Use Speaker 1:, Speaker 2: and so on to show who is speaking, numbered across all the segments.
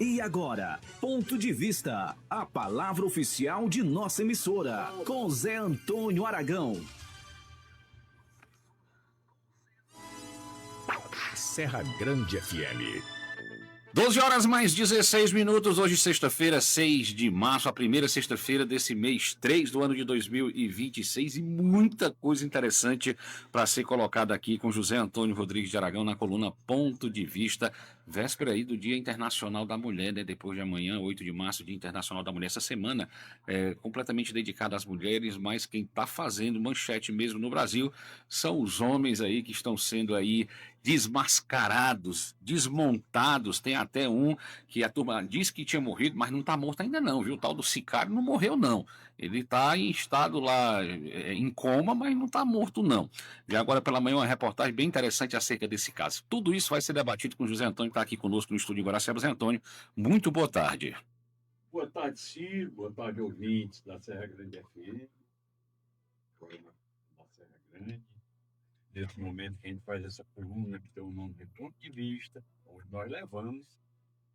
Speaker 1: E agora, Ponto de Vista, a palavra oficial de nossa emissora, com Zé Antônio Aragão.
Speaker 2: Serra Grande FM.
Speaker 3: 12 horas mais 16 minutos, hoje sexta-feira, 6 de março, a primeira sexta-feira desse mês 3 do ano de 2026 e muita coisa interessante para ser colocada aqui com José Antônio Rodrigues de Aragão na coluna Ponto de Vista, véspera aí do Dia Internacional da Mulher, né? Depois de amanhã, 8 de março, Dia Internacional da Mulher. Essa semana é completamente dedicada às mulheres, mas quem está fazendo manchete mesmo no Brasil são os homens aí que estão sendo aí desmascarados, desmontados. Tem até um que a turma disse que tinha morrido, mas não está morto ainda não, viu? O tal do Sicário não morreu não. Ele está em estado lá, em coma, mas não está morto não. Vi agora pela manhã uma reportagem bem interessante acerca desse caso. Tudo isso vai ser debatido com o José Antônio, que está aqui conosco no estúdio em Guaraciaba. José Antônio, muito boa tarde.
Speaker 4: Boa tarde, Ciro. Boa tarde, ouvintes da Serra Grande FM. Da Serra Grande. Nesse momento que a gente faz essa coluna, que tem o nome de Ponto de Vista, onde nós levamos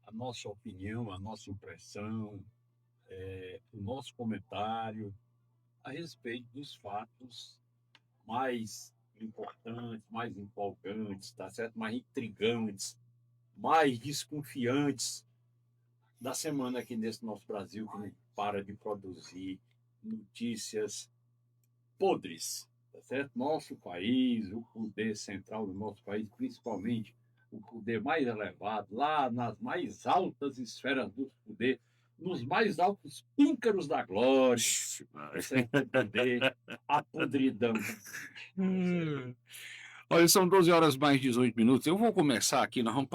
Speaker 4: a nossa opinião, a nossa impressão, o nosso comentário a respeito dos fatos mais importantes, mais empolgantes, tá certo? Mais intrigantes, mais desconfiantes da semana aqui nesse nosso Brasil, que não para de produzir notícias podres. Tá certo? Nosso país, o poder central do nosso país, principalmente o poder mais elevado, lá nas mais altas esferas do poder, nos mais altos píncaros da glória, tá certo? Poder, a podridão.
Speaker 3: Olha, são 12 horas mais 18 minutos. Eu vou começar aqui, nós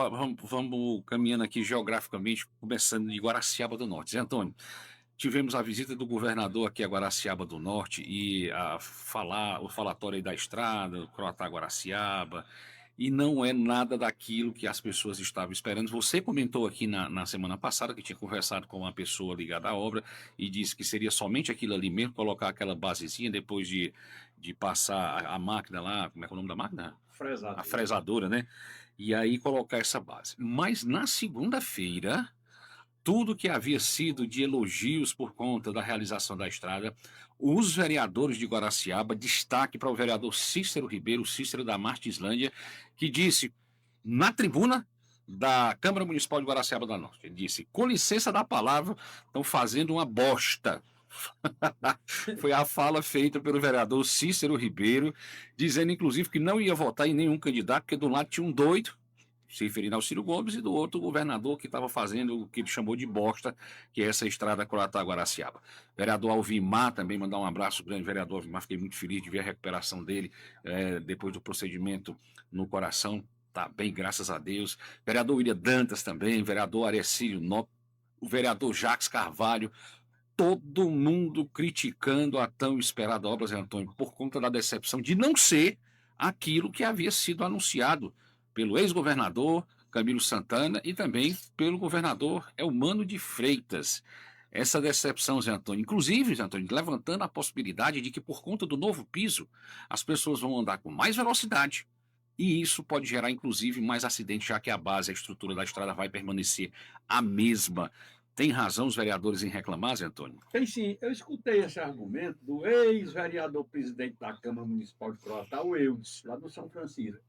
Speaker 3: vamos caminhando aqui geograficamente, começando de Guaraciaba do Norte. Zé Antônio, tivemos a visita do governador aqui a Guaraciaba do Norte e o falatório aí da estrada, Croatá-Guaraciaba, e não é nada daquilo que as pessoas estavam esperando. Você comentou aqui na semana passada que tinha conversado com uma pessoa ligada à obra e disse que seria somente aquilo ali mesmo, colocar aquela basezinha depois de passar a máquina lá, como é que é o nome da máquina?
Speaker 4: Fresador.
Speaker 3: A fresadora, né? E aí colocar essa base. Mas na segunda-feira, tudo que havia sido de elogios por conta da realização da estrada, os vereadores de Guaraciaba, destaque para o vereador Cícero Ribeiro, Cícero da Martislândia, que disse na tribuna da Câmara Municipal de Guaraciaba do Norte, ele disse, com licença da palavra, estão fazendo uma bosta. Foi a fala feita pelo vereador Cícero Ribeiro, dizendo inclusive que não ia votar em nenhum candidato, porque do lado tinha um doido, se referindo ao Ciro Gomes, e do outro o governador que estava fazendo o que ele chamou de bosta, que é essa estrada Croatá-Guaraciaba. Vereador Alvimar, também mandar um abraço grande, vereador Alvimar, fiquei muito feliz de ver a recuperação dele depois do procedimento no coração, tá bem, graças a Deus. Vereador William Dantas também, vereador Arecílio Nó, o vereador Jacques Carvalho, todo mundo criticando a tão esperada obra, Zé Antônio, por conta da decepção de não ser aquilo que havia sido anunciado pelo ex-governador Camilo Santana e também pelo governador Eumano de Freitas. Essa decepção, Zé Antônio, inclusive, Zé Antônio, levantando a possibilidade de que por conta do novo piso, as pessoas vão andar com mais velocidade e isso pode gerar, inclusive, mais acidentes, já que a base, a estrutura da estrada vai permanecer a mesma. Tem razão os vereadores em reclamar, Zé Antônio?
Speaker 4: Tem sim. Eu escutei esse argumento do ex-vereador presidente da Câmara Municipal de Croatá, o Eudes, lá do São Francisco.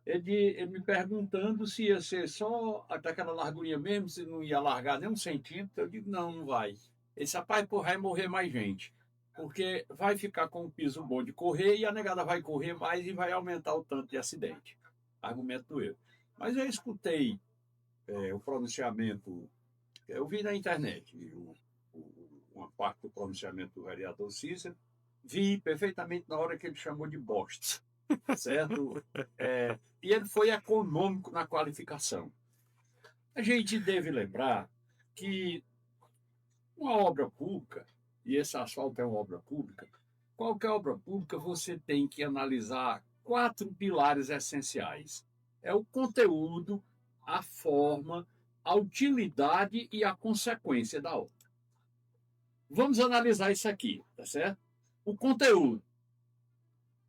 Speaker 4: Ele me perguntando se ia ser só até aquela largurinha mesmo, se não ia largar nem um centímetro. Eu digo, não, não vai. Ele disse, rapaz, vai morrer mais gente, porque vai ficar com o piso bom de correr e a negada vai correr mais e vai aumentar o tanto de acidente. Argumento do Eudes. Mas eu escutei o pronunciamento, eu vi na internet, uma parte do pronunciamento do vereador Cícero, vi perfeitamente na hora que ele chamou de bosta, certo? E ele foi econômico na qualificação. A gente deve lembrar que uma obra pública, e esse asfalto é uma obra pública, qualquer obra pública você tem que analisar 4 pilares essenciais. É o conteúdo, a forma, a utilidade e a consequência da obra. Vamos analisar isso aqui, tá certo? O conteúdo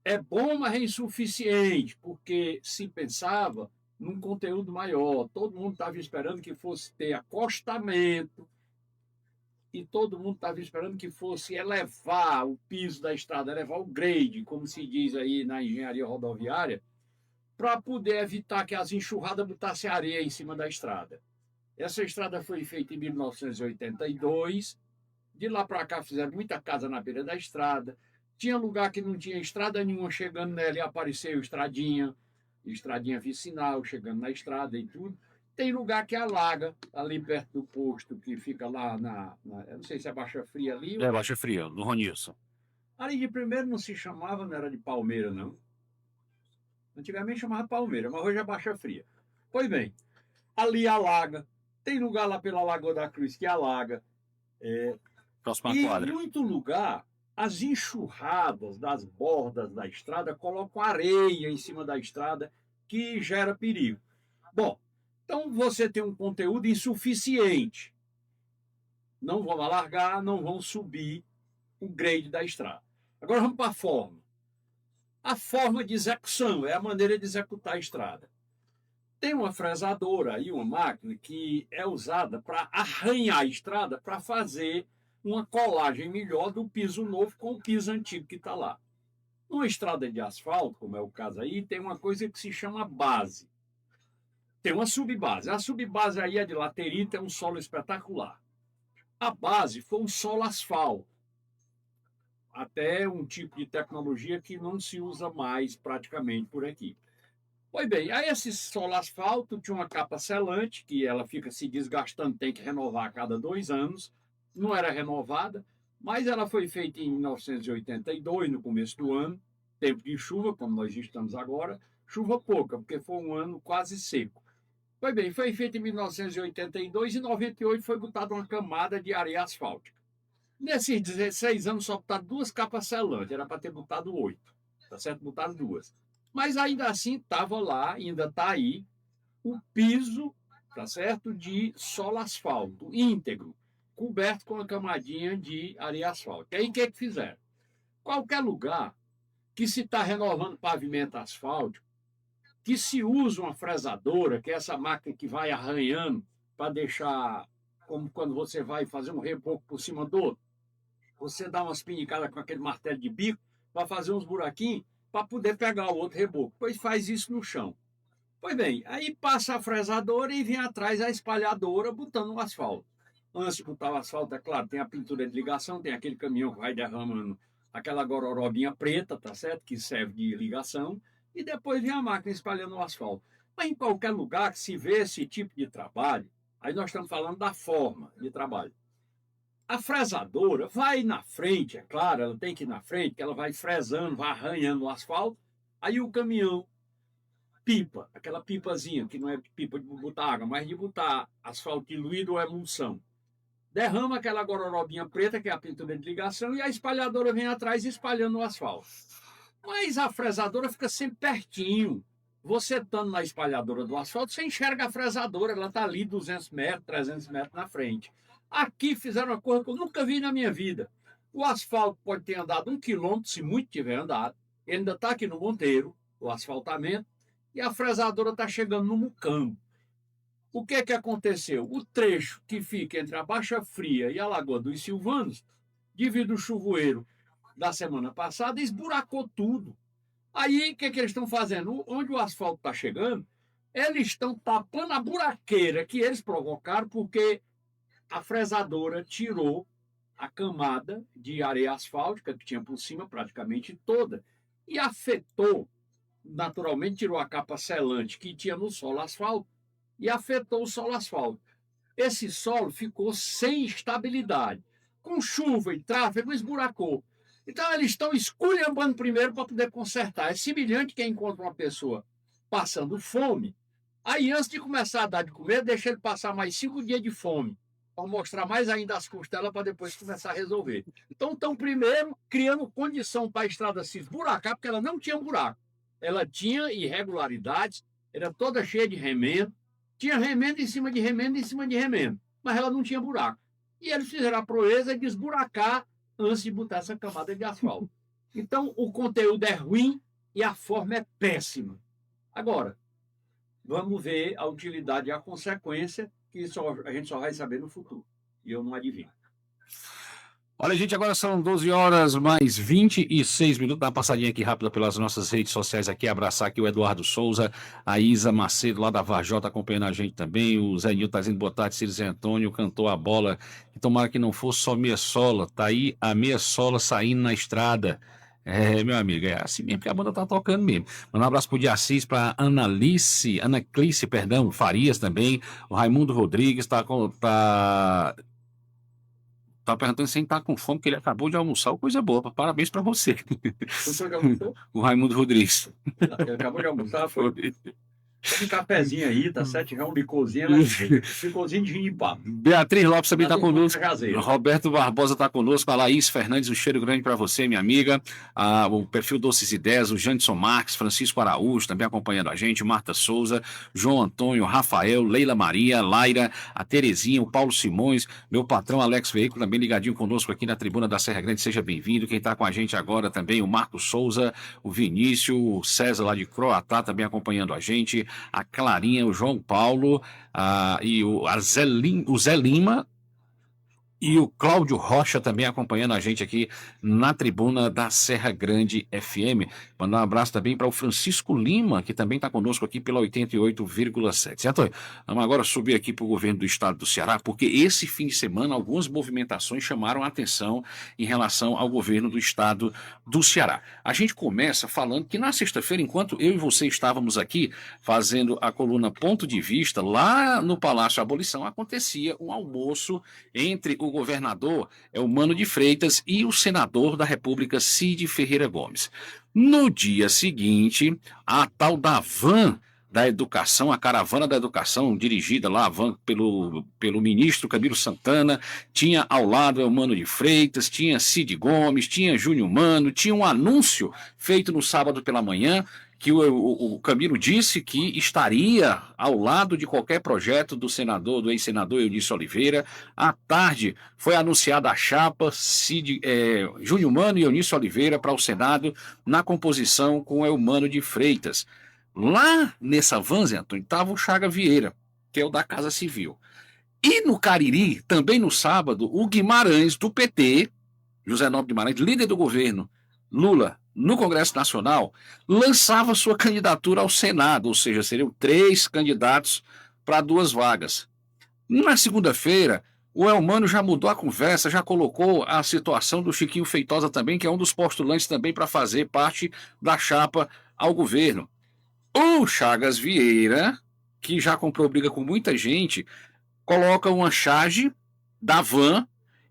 Speaker 4: é bom, mas é insuficiente, porque se pensava num conteúdo maior. Todo mundo estava esperando que fosse ter acostamento e todo mundo estava esperando que fosse elevar o piso da estrada, elevar o grade, como se diz aí na engenharia rodoviária, para poder evitar que as enxurradas botassem areia em cima da estrada. Essa estrada foi feita em 1982. De lá para cá fizeram muita casa na beira da estrada. Tinha lugar que não tinha estrada nenhuma, chegando nela e apareceu estradinha vicinal, chegando na estrada e tudo. Tem lugar que alaga, ali perto do posto, que fica lá eu não sei se é Baixa Fria ali.
Speaker 3: É Baixa Fria, no Ronilson.
Speaker 4: Ali de primeiro não se chamava, não era de Palmeira, não. Antigamente chamava Palmeira, mas hoje é Baixa Fria. Pois bem, ali alaga. Tem lugar lá pela Lagoa da Cruz que alaga.
Speaker 3: Próxima
Speaker 4: E
Speaker 3: quadra.
Speaker 4: em muito lugar, as enxurradas das bordas da estrada colocam areia em cima da estrada que gera perigo. Bom, então você tem um conteúdo insuficiente. Não vão alargar, não vão subir o grade da estrada. Agora vamos para a forma. A forma de execução é a maneira de executar a estrada. Tem uma fresadora aí, uma máquina que é usada para arranhar a estrada para fazer uma colagem melhor do piso novo com o piso antigo que está lá. Numa estrada de asfalto, como é o caso aí, tem uma coisa que se chama base. Tem uma subbase. A subbase aí é de laterita, é um solo espetacular. A base foi um solo asfalto. Até um tipo de tecnologia que não se usa mais praticamente por aqui. Pois bem, aí esse solo asfalto tinha uma capa selante, que ela fica se desgastando, tem que renovar a cada 2 anos. Não era renovada, mas ela foi feita em 1982, no começo do ano, tempo de chuva, como nós estamos agora, chuva pouca, porque foi um ano quase seco. Pois bem, foi feita em 1982 e em 98 foi botada uma camada de areia asfáltica. Nesses 16 anos só botaram 2 capas selantes, era para ter botado 8, tá certo? Botaram 2. Mas ainda assim estava lá, ainda está aí, o piso, tá certo? De solo asfalto, íntegro, coberto com uma camadinha de areia asfáltica. Aí o que fizeram? Qualquer lugar que se está renovando pavimento asfáltico, que se usa uma fresadora, que é essa máquina que vai arranhando para deixar, como quando você vai fazer um reboco por cima do outro, você dá umas pinicadas com aquele martelo de bico para fazer uns buraquinhos para poder pegar o outro reboco. Pois faz isso no chão. Pois bem, aí passa a fresadora e vem atrás a espalhadora botando o asfalto. Antes de botar o asfalto, é claro, tem a pintura de ligação, tem aquele caminhão que vai derramando aquela gororobinha preta, tá certo? Que serve de ligação. E depois vem a máquina espalhando o asfalto. Mas em qualquer lugar que se vê esse tipo de trabalho, aí nós estamos falando da forma de trabalho. A fresadora vai na frente, é claro, ela tem que ir na frente, que ela vai fresando, vai arranhando o asfalto. Aí o caminhão pipa, aquela pipazinha, que não é pipa de botar água, mas de botar asfalto diluído ou emulsão. Derrama aquela gororobinha preta, que é a pintura de ligação, e a espalhadora vem atrás espalhando o asfalto. Mas a fresadora fica sempre pertinho. Você estando na espalhadora do asfalto, você enxerga a fresadora, ela está ali 200 metros, 300 metros na frente. Aqui fizeram uma coisa que eu nunca vi na minha vida. O asfalto pode ter andado 1 quilômetro, se muito tiver andado. Ele ainda está aqui no Monteiro, o asfaltamento, e a fresadora está chegando no Mucambo. O que aconteceu? O trecho que fica entre a Baixa Fria e a Lagoa dos Silvanos, devido ao chuvoeiro da semana passada, esburacou tudo. Aí, o que eles estão fazendo? Onde o asfalto está chegando, eles estão tapando a buraqueira que eles provocaram, porque a fresadora tirou a camada de areia asfáltica que tinha por cima praticamente toda e afetou, naturalmente tirou a capa selante que tinha no solo asfalto e afetou o solo asfalto. Esse solo ficou sem estabilidade. Com chuva e tráfego, esburacou. Então, eles estão esculhambando primeiro para poder consertar. É semelhante quem encontra uma pessoa passando fome, aí antes de começar a dar de comer, deixa ele passar mais 5 dias de fome, para mostrar mais ainda as costelas para depois começar a resolver. Então, estão primeiro criando condição para a estrada se esburacar, porque ela não tinha buraco. Ela tinha irregularidades, era toda cheia de remendo, tinha remendo em cima de remendo em cima de remendo, mas ela não tinha buraco. E eles fizeram a proeza de esburacar antes de botar essa camada de asfalto. Então, o conteúdo é ruim e a forma é péssima. Agora, vamos ver a utilidade e a consequência, que a gente só vai saber no futuro. E eu não adivinho.
Speaker 3: Olha, gente, agora são 12 horas mais 26 minutos. Dá uma passadinha aqui rápida pelas nossas redes sociais aqui. Abraçar aqui o Eduardo Souza, a Isa Macedo, lá da Varjota, acompanhando a gente também. O Zé Nil tá dizendo boa tarde, Ciro Zé Antônio, cantou a bola. E tomara que não fosse só meia sola. Tá aí a meia sola saindo na estrada. É, meu amigo, é assim mesmo que a banda tá tocando mesmo. Manda um abraço pro Diacis, pra Anaclice, perdão, Farias também. O Raimundo Rodrigues tá perguntando se ele tá com fome, porque ele acabou de almoçar, coisa boa. Parabéns pra você.
Speaker 4: Não foi que almoçou?
Speaker 3: O Raimundo Rodrigues.
Speaker 4: Ele acabou de almoçar, foi. Tem um cafezinho aí, tá certo? Já um licorzinho, licorzinho de ginipapo.
Speaker 3: Beatriz Lopes também tá conosco.
Speaker 4: Caseiro.
Speaker 3: Roberto Barbosa tá conosco. A Laís Fernandes, um cheiro grande para você, minha amiga. O perfil Doces Ideias, o Janderson Marques, Francisco Araújo também acompanhando a gente, Marta Souza, João Antônio, Rafael, Leila Maria, Laira, a Terezinha, o Paulo Simões, meu patrão Alex Veículo também ligadinho conosco aqui na tribuna da Serra Grande. Seja bem-vindo. Quem tá com a gente agora também, o Marcos Souza, o Vinícius, o César lá de Croatá também acompanhando a gente. A Clarinha, o João Paulo, e o Zé Lima e o Cláudio Rocha também acompanhando a gente aqui na tribuna da Serra Grande FM. Mandar um abraço também para o Francisco Lima, que também está conosco aqui pela 88,7. Certo? Vamos agora subir aqui para o governo do estado do Ceará, porque esse fim de semana algumas movimentações chamaram a atenção em relação ao governo do estado do Ceará. A gente começa falando que na sexta-feira, enquanto eu e você estávamos aqui fazendo a coluna Ponto de Vista, lá no Palácio Abolição, acontecia um almoço entre o governador Eumano de Freitas e o senador da República Cid Ferreira Gomes. No dia seguinte, a tal da van da educação, a caravana da educação, dirigida lá, a van pelo ministro Camilo Santana, tinha ao lado Eumano de Freitas, tinha Cid Gomes, tinha Júnior Mano, tinha um anúncio feito no sábado pela manhã, que o Camilo disse que estaria ao lado de qualquer projeto do ex-senador Eunício Oliveira. À tarde foi anunciada a chapa Júnior Mano e Eunício Oliveira para o Senado na composição com Eumano de Freitas. Lá nessa van, Zé Antônio, estava o Chaga Vieira, que é o da Casa Civil. E no Cariri, também no sábado, o Guimarães, do PT, José Nobre Guimarães, líder do governo Lula, no Congresso Nacional, lançava sua candidatura ao Senado, ou seja, seriam 3 candidatos para 2 vagas. Na segunda-feira, o Eumano já mudou a conversa, já colocou a situação do Chiquinho Feitosa também, que é um dos postulantes também para fazer parte da chapa ao governo. O Chagas Vieira, que já comprou briga com muita gente, coloca uma charge da van.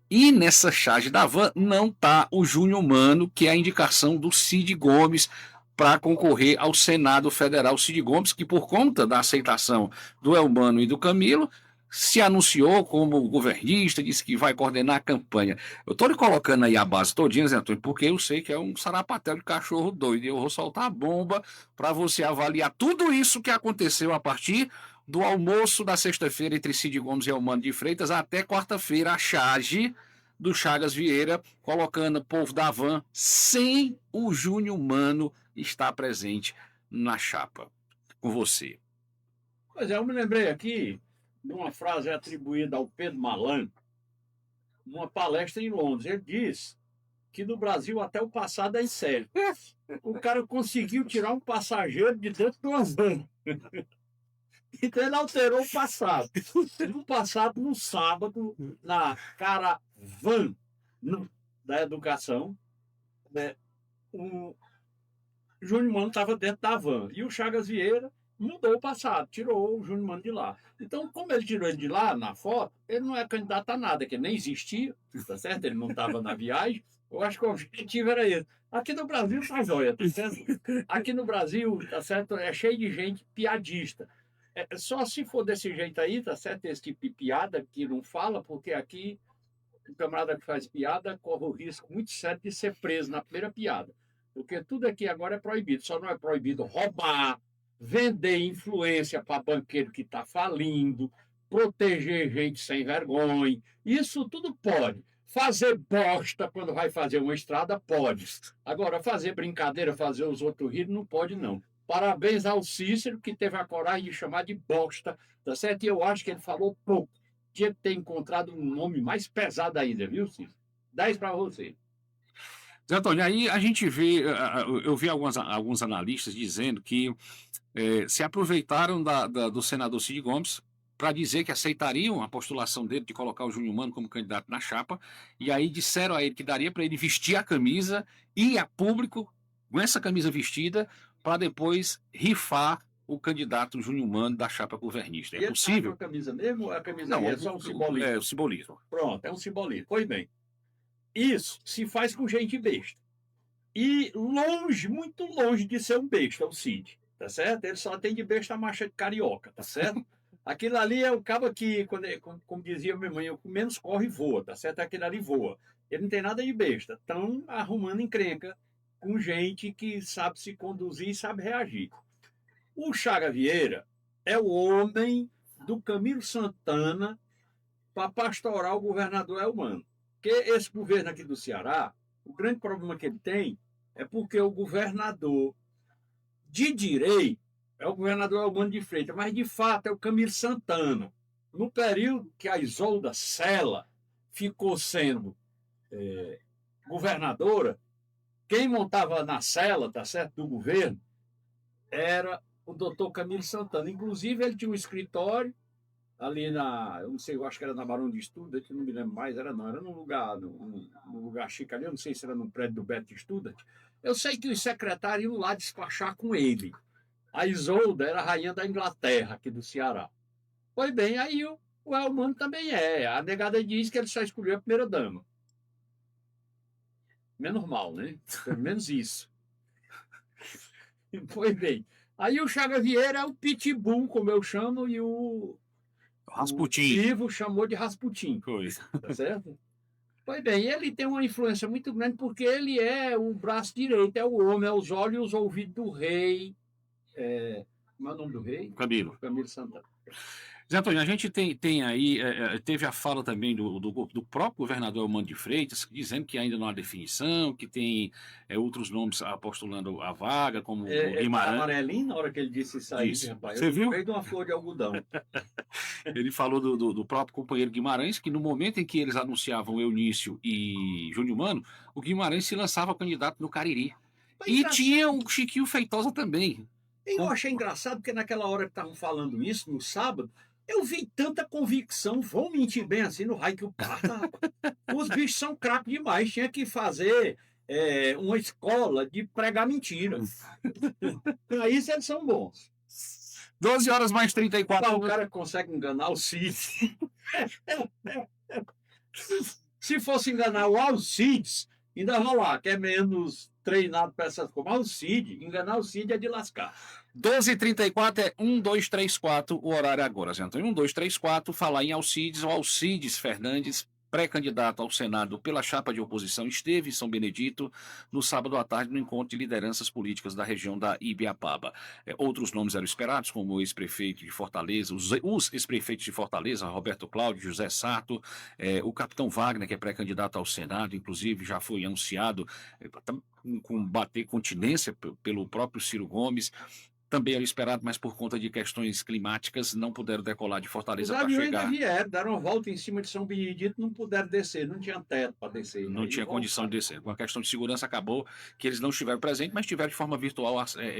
Speaker 3: E nessa charge da van não está o Júnior Mano, que é a indicação do Cid Gomes para concorrer ao Senado Federal. Cid Gomes, que por conta da aceitação do Eumano e do Camilo, se anunciou como governista, disse que vai coordenar a campanha. Eu estou lhe colocando aí a base todinha, Zé Antônio, porque eu sei que é um sarapatel de cachorro doido. E eu vou soltar a bomba para você avaliar tudo isso que aconteceu a partir do almoço da sexta-feira entre Cid Gomes e Eumano de Freitas até quarta-feira, a charge do Chagas Vieira, colocando o povo da van sem o Júnior Mano estar presente na chapa. Com você.
Speaker 4: Pois é, eu me lembrei aqui de uma frase atribuída ao Pedro Malan, numa palestra em Londres. Ele diz que no Brasil até o passado é incerto. O cara conseguiu tirar um passageiro de dentro de uma van. Então ele alterou o passado. No passado, no sábado, na caravana da educação, né, o Júnior Mano estava dentro da van. E o Chagas Vieira mudou o passado, tirou o Júnior Mano de lá. Então, como ele tirou ele de lá, na foto, ele não é candidato a nada, que nem existia, tá certo? Ele não estava na viagem. Eu acho que o objetivo era esse. Aqui no Brasil tá jóia, tá certo? Aqui no Brasil, tá certo? É cheio de gente piadista. Só se for desse jeito aí, tá certo? Esse tipo de piada que não fala, porque aqui o camarada que faz piada corre o risco muito sério de ser preso na primeira piada. Porque tudo aqui agora é proibido. Só não é proibido roubar, vender influência para banqueiro que está falindo, proteger gente sem vergonha. Isso tudo pode. Fazer bosta quando vai fazer uma estrada, pode. Agora, fazer brincadeira, fazer os outros rir, não pode, não. Parabéns ao Cícero, que teve a coragem de chamar de bosta, tá certo? E eu acho que ele falou pouco. Tinha que ter encontrado um nome mais pesado ainda, viu, Cícero? 10 para você.
Speaker 3: Zé Antônio, aí a gente vê, eu vi alguns analistas dizendo que se aproveitaram do senador Cid Gomes para dizer que aceitariam a postulação dele de colocar o Júnior Mano como candidato na chapa, e aí disseram a ele que daria para ele vestir a camisa e ir a público com essa camisa vestida para depois rifar o candidato Júnior Mano da chapa governista.
Speaker 4: E
Speaker 3: É
Speaker 4: ele tá
Speaker 3: possível?
Speaker 4: com a camisa mesmo ou a camisa
Speaker 3: Não,
Speaker 4: é só um simbolismo?
Speaker 3: É o simbolismo.
Speaker 4: Pronto, é um simbolismo. Pois bem, isso se faz com gente besta. E longe, muito longe de ser um besta, o Cid, tá certo? Ele só tem de besta a marcha de carioca, tá certo? Aquilo ali é o cabo que, como dizia minha mãe, o que menos corre voa, tá certo? Aquele ali voa. Ele não tem nada de besta. Estão arrumando encrenca com gente que sabe se conduzir e sabe reagir. O Chaga Vieira é o homem do Camilo Santana para pastorar o governador Elmano. Porque esse governo aqui do Ceará, o grande problema que ele tem é porque o governador de direito é o governador Elmano de Freitas, mas de fato é o Camilo Santana. No período que a Isolda Sela ficou sendo governadora, quem montava na cela, tá certo, do governo, era o doutor Camilo Santana. Inclusive, ele tinha um escritório ali eu não sei, eu acho que era na Barão de Student, não me lembro mais, era num lugar chique ali, eu não sei se era no prédio do Beto Student. Eu sei que os secretários iam lá despachar com ele. A Isolda era a rainha da Inglaterra, aqui do Ceará. Pois bem, aí o Elmano também é. A negada diz que ele só escolheu a primeira dama. Menos mal, né? Pelo menos isso. Pois bem. Aí o Chaga Vieira é o pitbull, como eu chamo, e o
Speaker 3: Rasputin.
Speaker 4: Ivo chamou de Rasputin.
Speaker 3: Coisa.
Speaker 4: Tá certo? Pois bem, ele tem uma influência muito grande porque ele é o braço direito, é o homem, é os olhos e os ouvidos do rei. Como é o nome do rei?
Speaker 3: Camilo.
Speaker 4: Camilo Santana.
Speaker 3: Zé Antônio, a gente tem aí, teve a fala também do próprio governador Elmano de Freitas, dizendo que ainda não há definição, que tem outros nomes postulando a vaga, como o Guimarães.
Speaker 4: Amarelinho, na hora que ele disse isso aí,
Speaker 3: Disse.
Speaker 4: rapaz.
Speaker 3: Você viu?
Speaker 4: Fez uma flor de algodão.
Speaker 3: Ele falou do próprio companheiro Guimarães, que no momento em que eles anunciavam Eunício e Júnior Mano, o Guimarães se lançava candidato no Cariri. E tinha o Chiquinho Feitosa também.
Speaker 4: Eu achei engraçado, porque naquela hora que estavam falando isso, no sábado, eu vi tanta convicção, vão mentir bem assim no raio que o parta. Os bichos são craques demais, tinha que fazer uma escola de pregar mentira. Aí eles são bons.
Speaker 3: 12 horas mais 34.
Speaker 4: O cara consegue enganar o Cid. Se fosse enganar o Alcides, ainda vai lá, que é menos treinado para essas coisas. Mas o Cid, enganar o Cid é de lascar.
Speaker 3: 12h34 é 1, 2, 3, 4 o horário agora, Zé Antônio. 1, 2, 3, 4, falar em Alcides. O Alcides Fernandes, pré-candidato ao Senado pela chapa de oposição, esteve em São Benedito no sábado à tarde no encontro de lideranças políticas da região da Ibiapaba. Outros nomes eram esperados, como o ex-prefeito de Fortaleza, os ex-prefeitos de Fortaleza, Roberto Cláudio, José Sarto, o capitão Wagner, que é pré-candidato ao Senado, inclusive já foi anunciado bater continência pelo próprio Ciro Gomes. Também era esperado, mas por conta de questões climáticas não puderam decolar de Fortaleza para chegar.
Speaker 4: Os aviões vieram, deram uma volta em cima de São Benedito, não puderam descer, não tinha teto para descer.
Speaker 3: Não tinha condição de descer. Com a questão de segurança acabou que eles não estiveram presentes, mas estiveram de forma virtual,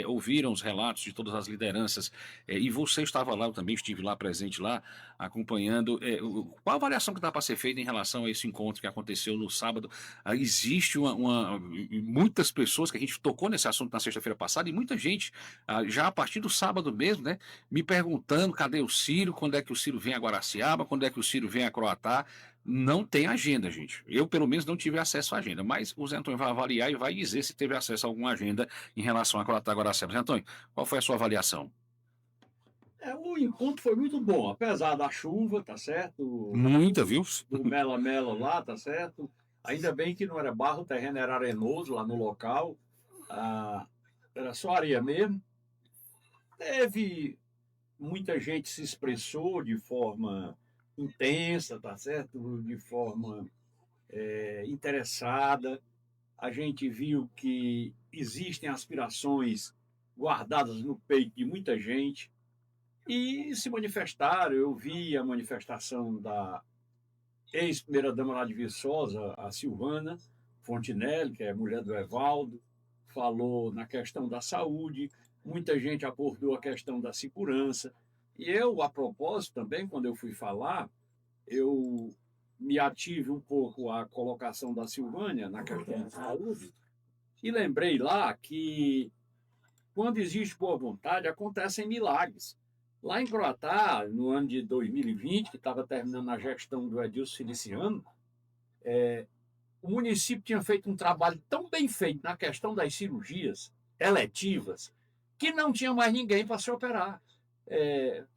Speaker 3: ouviram os relatos de todas as lideranças. E você estava lá, eu também estive lá presente lá, acompanhando. Qual a avaliação que dá para ser feita em relação a esse encontro que aconteceu no sábado? Existe muitas pessoas que a gente tocou nesse assunto na sexta-feira passada e muita gente já a partir do sábado mesmo, né, me perguntando cadê o Ciro, quando é que o Ciro vem a Guaraciaba, quando é que o Ciro vem a Croatá. Não tem agenda, gente. Eu, pelo menos, não tive acesso à agenda, mas o Zé Antônio vai avaliar e vai dizer se teve acesso a alguma agenda em relação a Croatá e Guaraciaba. Zé Antônio, qual foi a sua avaliação?
Speaker 4: O encontro foi muito bom, apesar da chuva, tá certo?
Speaker 3: Muita, viu?
Speaker 4: Do mela-mela lá, tá certo? Ainda bem que não era barro, o terreno era arenoso lá no local. Era só areia mesmo. Teve muita gente se expressou de forma intensa, tá certo? De forma interessada. A gente viu que existem aspirações guardadas no peito de muita gente, e se manifestaram. Eu vi a manifestação da ex-primeira-dama lá de Viçosa, a Silvana Fontinelli, que é mulher do Evaldo, falou na questão da saúde, muita gente abordou a questão da segurança. E eu, a propósito, também, quando eu fui falar, eu me ative um pouco à colocação da Silvânia na questão da saúde e lembrei lá que, quando existe boa vontade, acontecem milagres. Lá em Croatá, no ano de 2020, que estava terminando a gestão do Edilson Feliciano, o município tinha feito um trabalho tão bem feito na questão das cirurgias eletivas que não tinha mais ninguém para se operar.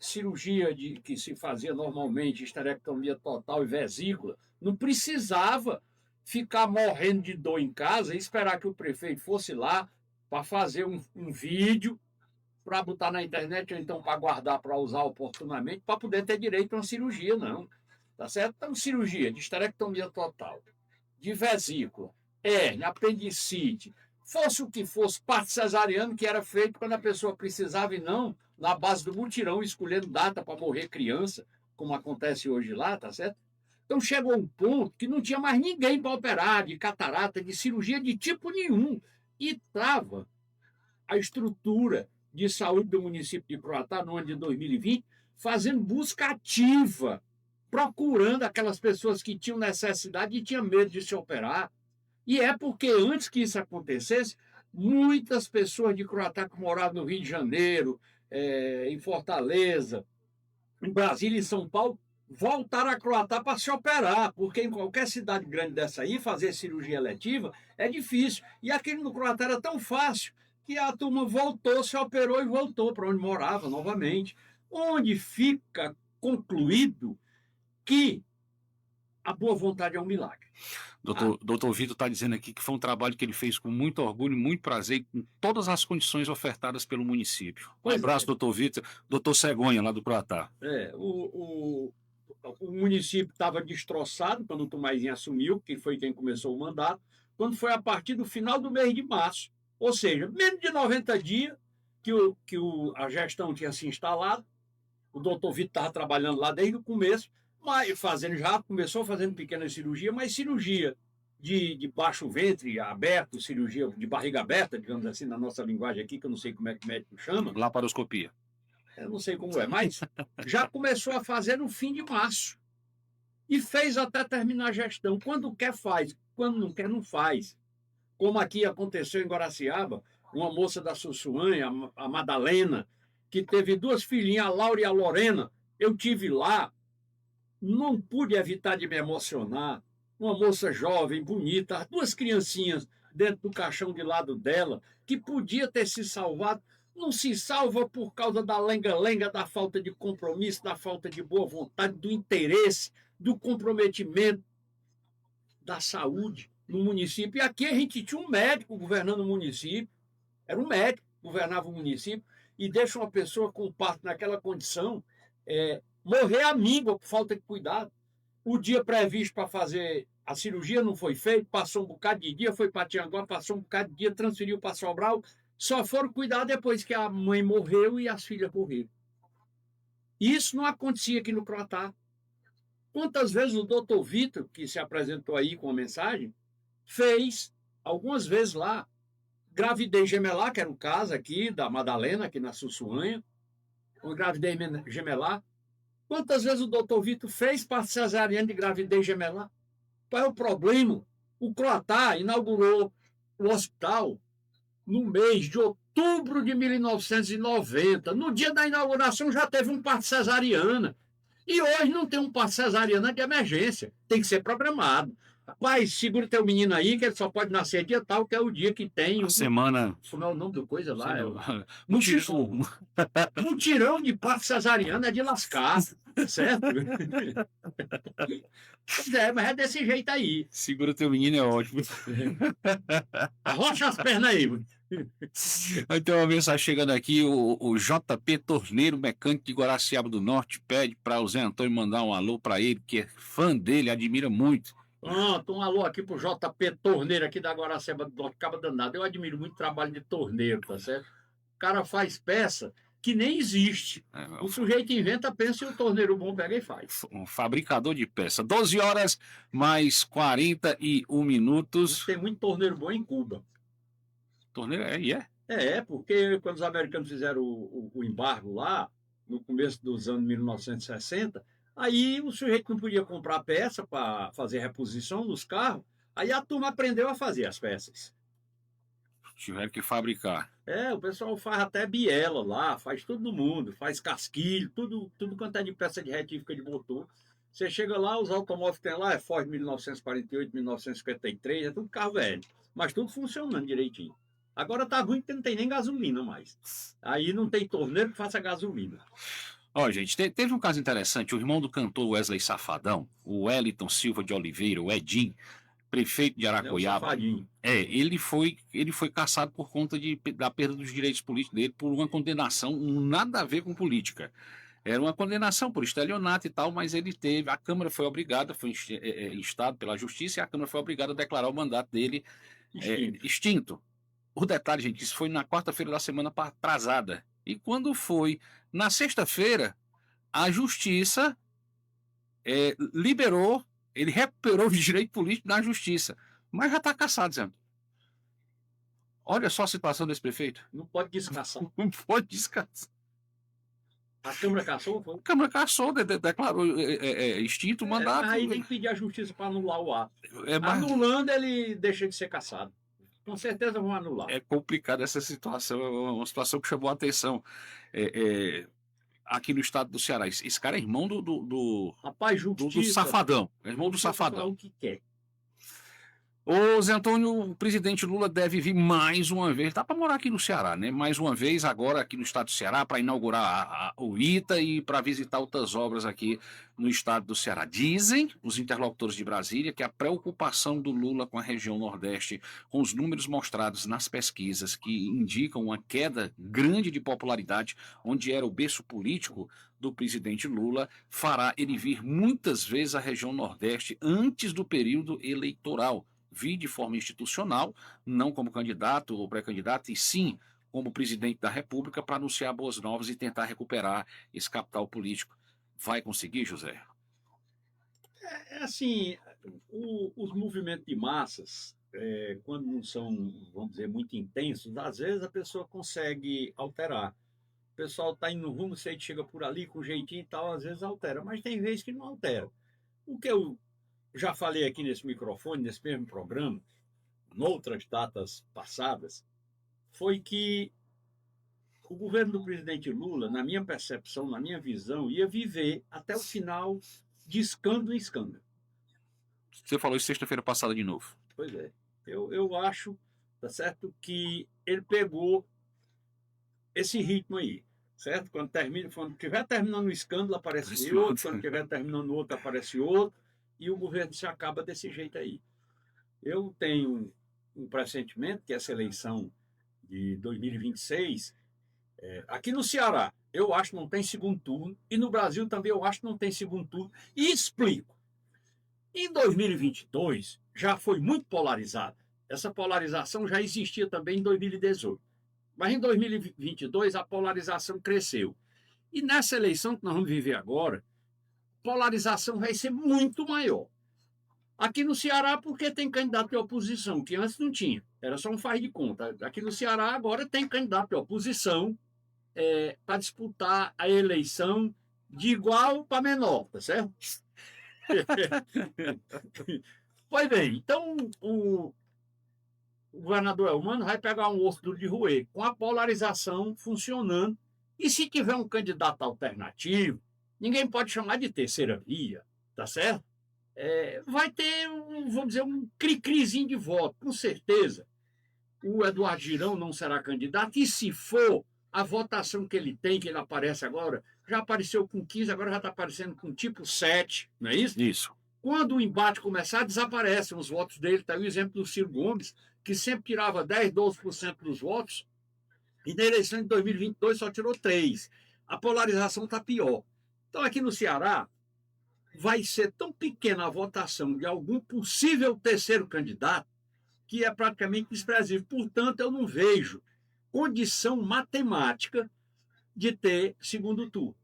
Speaker 4: Cirurgia que se fazia normalmente, esterectomia total e vesícula, não precisava ficar morrendo de dor em casa e esperar que o prefeito fosse lá para fazer um vídeo para botar na internet ou então para guardar para usar oportunamente para poder ter direito a uma cirurgia, não. Tá certo? Então, cirurgia de esterectomia total, de vesícula, hérnia, apendicite, fosse o que fosse, parto cesariano, que era feito quando a pessoa precisava e não na base do mutirão, escolhendo data para morrer criança, como acontece hoje lá, tá certo? Então chegou um ponto que não tinha mais ninguém para operar de catarata, de cirurgia de tipo nenhum. E estava a estrutura de saúde do município de Croatá, no ano de 2020, fazendo busca ativa, procurando aquelas pessoas que tinham necessidade e tinham medo de se operar. E é porque, antes que isso acontecesse, muitas pessoas de Croatá que moravam no Rio de Janeiro, em Fortaleza, em Brasília e São Paulo, voltaram a Croatá para se operar, porque em qualquer cidade grande dessa aí, fazer cirurgia eletiva é difícil. E aqui no Croatá era tão fácil que a turma voltou, se operou e voltou para onde morava novamente. Onde fica concluído que a boa vontade é um milagre.
Speaker 3: Doutor Vitor está dizendo aqui que foi um trabalho que ele fez com muito orgulho, muito prazer, com todas as condições ofertadas pelo município. Um abraço, doutor Vitor. Doutor Cegonha, lá do Croatá.
Speaker 4: O município estava destroçado quando o Tomaizinho assumiu, que foi quem começou o mandato, quando foi a partir do final do mês de março. Ou seja, menos de 90 dias que a gestão tinha se instalado, o doutor Vitor estava trabalhando lá desde o começo, mas começou fazendo pequena cirurgia, mas cirurgia de baixo ventre aberto, cirurgia de barriga aberta, digamos assim, na nossa linguagem aqui, que eu não sei como é que o médico chama.
Speaker 3: Laparoscopia.
Speaker 4: Eu não sei como é, mas já começou a fazer no fim de março. E fez até terminar a gestão. Quando quer, faz. Quando não quer, não faz. Como aqui aconteceu em Guaraciaba, uma moça da Sussuânia, a Madalena, que teve 2 filhinhas, a Laura e a Lorena. Eu tive lá, não pude evitar de me emocionar. Uma moça jovem, bonita, as 2 criancinhas dentro do caixão de lado dela, que podia ter se salvado. Não se salva por causa da lenga-lenga, da falta de compromisso, da falta de boa vontade, do interesse, do comprometimento da saúde no município. E aqui a gente tinha um médico governando o município, era um médico que governava o município, e deixa uma pessoa com parto naquela condição morrer à míngua por falta de cuidado. O dia previsto para fazer a cirurgia não foi feito, passou um bocado de dia, foi para Tianguá, passou um bocado de dia, transferiu para Sobral, só foram cuidar depois que a mãe morreu e as filhas morreram. Isso não acontecia aqui no Croatá. Quantas vezes o doutor Vitor, que se apresentou aí com a mensagem, fez, algumas vezes lá, gravidez gemelar, que era o caso aqui da Madalena, aqui na Sussuânia, uma gravidez gemelar. Quantas vezes o doutor Vitor fez parto cesariano de gravidez gemelar? Qual é o problema? O Croatá inaugurou o hospital no mês de outubro de 1990. No dia da inauguração já teve um parto cesariana. E hoje não tem um parto cesariana de emergência. Tem que ser programado. Rapaz, segura teu menino aí, que ele só pode nascer dia tal, que é o dia que tem...
Speaker 3: A semana...
Speaker 4: Como é o nome do coisa lá?
Speaker 3: Mutirão
Speaker 4: de parto cesariana é de lascar, certo? Mas é desse jeito aí.
Speaker 3: Segura teu menino é ótimo.
Speaker 4: Arrocha as pernas aí.
Speaker 3: Então, uma mensagem chegando aqui, o JP Torneiro, mecânico de Guaraciaba do Norte, pede para o Zé Antônio mandar um alô para ele, que é fã dele, admira muito.
Speaker 4: Pronto, um alô aqui pro JP Torneiro, aqui da Guaraciaba do Norte, Cabo Danado. Eu admiro muito o trabalho de torneiro, tá certo? O cara faz peça que nem existe. O sujeito inventa, pensa e o torneiro bom pega e faz.
Speaker 3: Um fabricador de peça. 12 horas mais 41 minutos.
Speaker 4: Tem muito torneiro bom em Cuba.
Speaker 3: Torneiro é?
Speaker 4: Porque quando os americanos fizeram o embargo lá, no começo dos anos 1960, aí o sujeito não podia comprar peça para fazer reposição nos carros, aí a turma aprendeu a fazer as peças.
Speaker 3: Tiveram que fabricar.
Speaker 4: O pessoal faz até biela lá, faz tudo no mundo, faz casquilho, tudo quanto é de peça de retífica de motor. Você chega lá, os automóveis que tem lá é Ford 1948, 1953, é tudo carro velho, mas tudo funcionando direitinho. Agora tá ruim porque não tem nem gasolina mais. Aí não tem torneiro que faça gasolina.
Speaker 3: Ó, gente, teve um caso interessante. O irmão do cantor Wesley Safadão, o Wellington Silva de Oliveira, o Edinho, prefeito de Aracoiaba. Ele foi cassado por conta da perda dos direitos políticos dele por uma condenação nada a ver com política. Era uma condenação por estelionato e tal, mas a Câmara foi obrigada, foi instado pela Justiça, e a Câmara foi obrigada a declarar o mandato dele extinto. O detalhe, gente, isso foi na quarta-feira da semana atrasada. E quando foi na sexta-feira, a Justiça liberou, ele recuperou o direito político na Justiça. Mas já está cassado, Zé. Olha só a situação desse prefeito.
Speaker 4: Não pode descassar.
Speaker 3: Não pode descassar.
Speaker 4: A Câmara cassou? Foi?
Speaker 3: A Câmara cassou, declarou extinto o mandato.
Speaker 4: Aí tem que pedir à Justiça para anular o ato. Anulando, ele deixa de ser cassado. Com certeza vão anular.
Speaker 3: É complicada essa situação, é uma situação que chamou a atenção aqui no estado do Ceará. Esse cara é irmão do Safadão. É irmão do Safadão.
Speaker 4: O que quer.
Speaker 3: Ô, Zé Antônio, o presidente Lula deve vir mais uma vez, tá para morar aqui no Ceará, né? Mais uma vez agora aqui no estado do Ceará para inaugurar o ITA e para visitar outras obras aqui no estado do Ceará. Dizem os interlocutores de Brasília que a preocupação do Lula com a região Nordeste, com os números mostrados nas pesquisas que indicam uma queda grande de popularidade, onde era o berço político do presidente Lula, fará ele vir muitas vezes à região Nordeste antes do período eleitoral. Vir de forma institucional, não como candidato ou pré-candidato, e sim como presidente da República para anunciar boas novas e tentar recuperar esse capital político. Vai conseguir, José?
Speaker 4: Assim, os movimentos de massas, quando não são, vamos dizer, muito intensos, às vezes a pessoa consegue alterar. O pessoal está indo no rumo, você chega por ali com jeitinho e tal, às vezes altera, mas tem vezes que não altera. O que eu já falei aqui nesse microfone, nesse mesmo programa, noutras datas passadas, foi que o governo do presidente Lula, na minha percepção, na minha visão, ia viver até o final de escândalo em escândalo.
Speaker 3: Você falou isso sexta-feira passada de novo.
Speaker 4: Pois é. Eu acho, tá certo, que ele pegou esse ritmo aí, certo? Quando estiver terminando um escândalo, aparece outro, quando estiver terminando outro, aparece outro, e o governo se acaba desse jeito aí. Eu tenho um pressentimento que essa eleição de 2026, aqui no Ceará, eu acho que não tem segundo turno, e no Brasil também eu acho que não tem segundo turno, e explico. Em 2022, já foi muito polarizado. Essa polarização já existia também em 2018. Mas em 2022, a polarização cresceu. E nessa eleição que nós vamos viver agora, polarização vai ser muito maior. Aqui no Ceará, porque tem candidato de oposição, que antes não tinha, era só um faz de conta. Aqui no Ceará, agora tem candidato de oposição para disputar a eleição de igual para menor, tá certo? Pois bem, então o governador Elmano vai pegar um osso duro de roer, com a polarização funcionando, e se tiver um candidato alternativo, ninguém pode chamar de terceira via, tá certo? Vai ter, vamos dizer, um cri-crizinho de voto, com certeza. O Eduardo Girão não será candidato, e se for, a votação que ele tem, que ele aparece agora, já apareceu com 15, agora já está aparecendo com tipo 7, não é isso?
Speaker 3: Isso.
Speaker 4: Quando o embate começar, desaparecem os votos dele. Está aí o exemplo do Ciro Gomes, que sempre tirava 10, 12% dos votos, e na eleição de 2022 só tirou 3%. A polarização está pior. Então, aqui no Ceará, vai ser tão pequena a votação de algum possível terceiro candidato que é praticamente desprezível. Portanto, eu não vejo condição matemática de ter segundo turno.